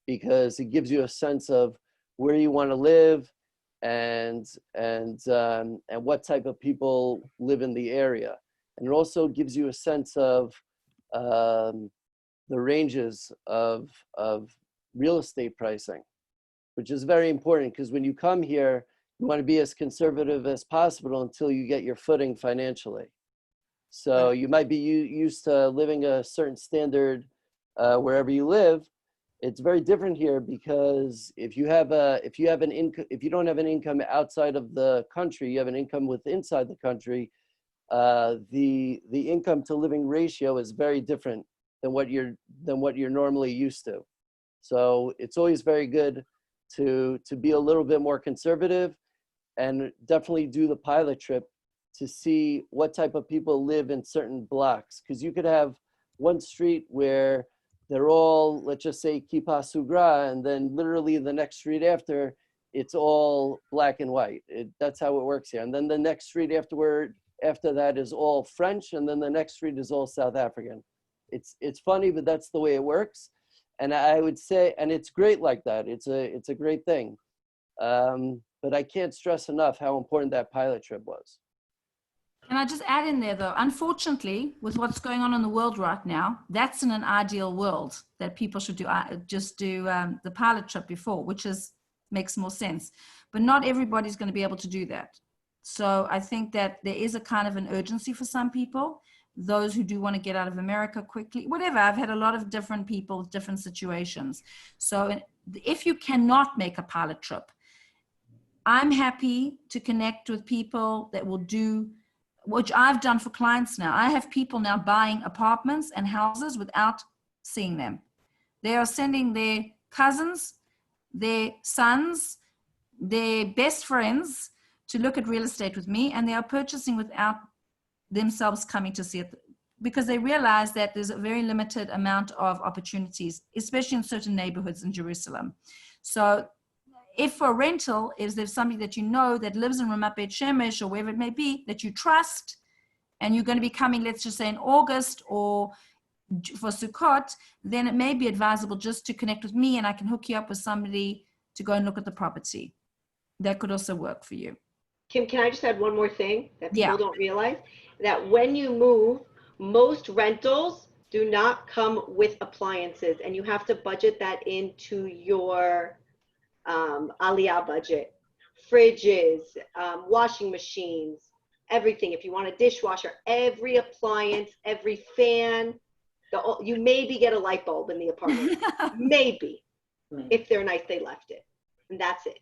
H: because it gives you a sense of where you want to live and what type of people live in the area. And it also gives you a sense of the ranges of real estate pricing, which is very important, because when you come here, you want to be as conservative as possible until you get your footing financially. So you might be used to living a certain standard wherever you live. It's very different here, because if you don't have an income outside of the country, you have an income inside the country. The income to living ratio is very different than what you're normally used to. So it's always very good to be a little bit more conservative, and definitely do the pilot trip to see what type of people live in certain blocks. Because you could have one street where they're all, let's just say, Kippah Sugra, and then literally the next street after, it's all black and white. That's how it works here. And then the next street after that is all French, and then the next street is all South African. It's funny, but that's the way it works. And I would say, and it's great like that. It's a great thing. But I can't stress enough how important that pilot trip was.
A: Can I just add in there, though, unfortunately, with what's going on in the world right now, that's in an ideal world that people should do the pilot trip before, which makes more sense. But not everybody's going to be able to do that. So I think that there is a kind of an urgency for some people, those who do want to get out of America quickly, whatever. I've had a lot of different people, different situations. So if you cannot make a pilot trip, I'm happy to connect with people that will do, which I've done for clients now. I have people now buying apartments and houses without seeing them. They are sending their cousins, their sons, their best friends to look at real estate with me, and they are purchasing without themselves coming to see it, because they realize that there's a very limited amount of opportunities, especially in certain neighborhoods in Jerusalem. So if for rental, is there somebody that you know that lives in Ramat Beit Shemesh or wherever it may be that you trust, and you're going to be coming, let's just say in August or for Sukkot, then it may be advisable just to connect with me, and I can hook you up with somebody to go and look at the property. That could also work for you.
G: Kim, can I just add one more thing that people don't realize? That when you move, most rentals do not come with appliances, and you have to budget that into your aliyah budget. Fridges, washing machines, everything. If you want a dishwasher, every appliance, every fan, you maybe get a light bulb in the apartment. Maybe. If they're nice, they left it. And that's it.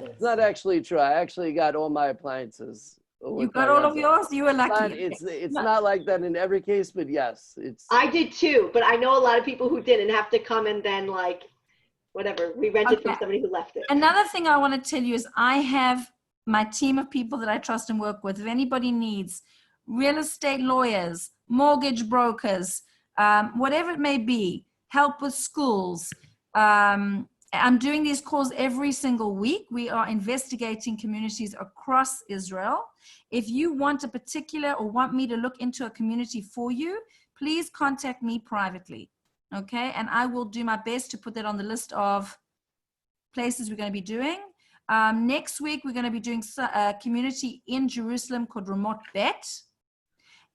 H: It's not actually true. I actually got all my appliances.
A: You got all of yours? You were lucky.
H: It's not like that in every case, but yes.
G: I did too, but I know a lot of people who didn't have to come and then whatever, we rented from somebody who left it.
A: Another thing I want to tell you is I have my team of people that I trust and work with. If anybody needs real estate lawyers, mortgage brokers, whatever it may be, help with schools, I'm doing these calls every single week. We are investigating communities across Israel. If you want a particular or want me to look into a community for you, please contact me privately, okay? And I will do my best to put that on the list of places we're going to be doing. Next week, we're going to be doing a community in Jerusalem called Ramat Beit.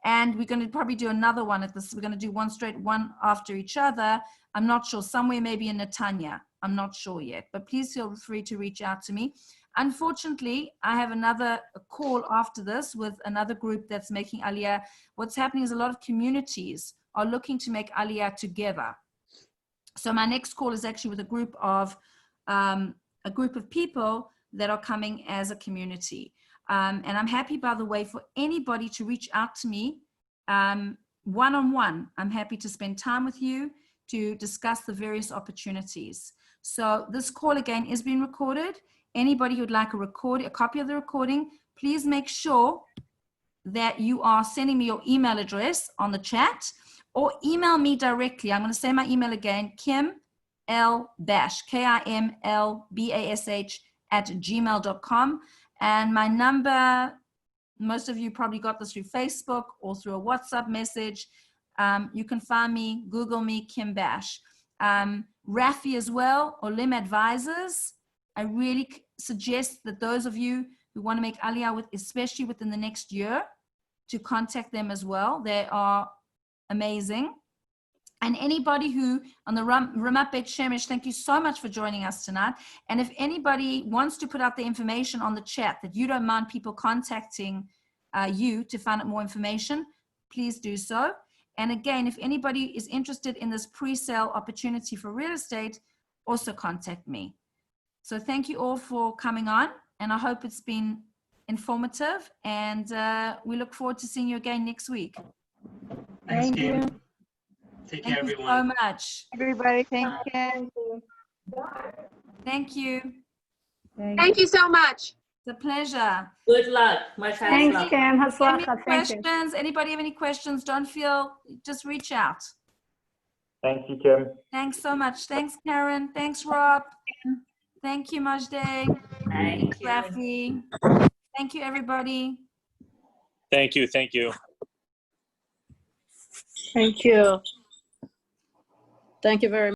A: And we're going to probably do another one at this. We're going to do one after each other. I'm not sure, somewhere maybe in Netanya. I'm not sure yet, but please feel free to reach out to me. Unfortunately, I have another call after this with another group that's making aliyah. What's happening is a lot of communities are looking to make aliyah together. So my next call is actually with a group of people that are coming as a community. And I'm happy, by the way, for anybody to reach out to me one-on-one. I'm happy to spend time with you to discuss the various opportunities. So this call again is being recorded. Anybody who'd like a copy of the recording, please make sure that you are sending me your email address on the chat or email me directly. I'm going to say my email again, kimlbash, KIMLBASH @gmail.com. And my number, most of you probably got this through Facebook or through a WhatsApp message. You can find me, Google me, Kim Bash. Rafi as well, Olim Advisors. I really suggest that those of you who want to make aliyah, especially within the next year, to contact them as well. They are amazing. And anybody who on the Ramat Beit Shemesh, thank you so much for joining us tonight. And if anybody wants to put out the information on the chat that you don't mind people contacting you to find out more information, please do so. And again, if anybody is interested in this pre-sale opportunity for real estate, also contact me. So thank you all for coming on, and I hope it's been informative, and we look forward to seeing you again next week.
I: Thanks, Kim. Take care,
A: Thank you
I: everyone.
A: so much.
F: Everybody, thank you.
A: Thank you.
O: Thank you so much.
A: It's a pleasure.
C: Good luck. Much
A: Thanks,
C: luck.
A: Kim. Any questions? Anybody have any questions? Don't feel, just reach out.
P: Thank you, Kim.
A: Thanks so much. Thanks, Karen. Thanks, Rob. Thank you, Majde.
C: Thank you.
A: Rafi. Thank you, everybody.
P: Thank you. Thank you.
D: Thank you. Thank you very much.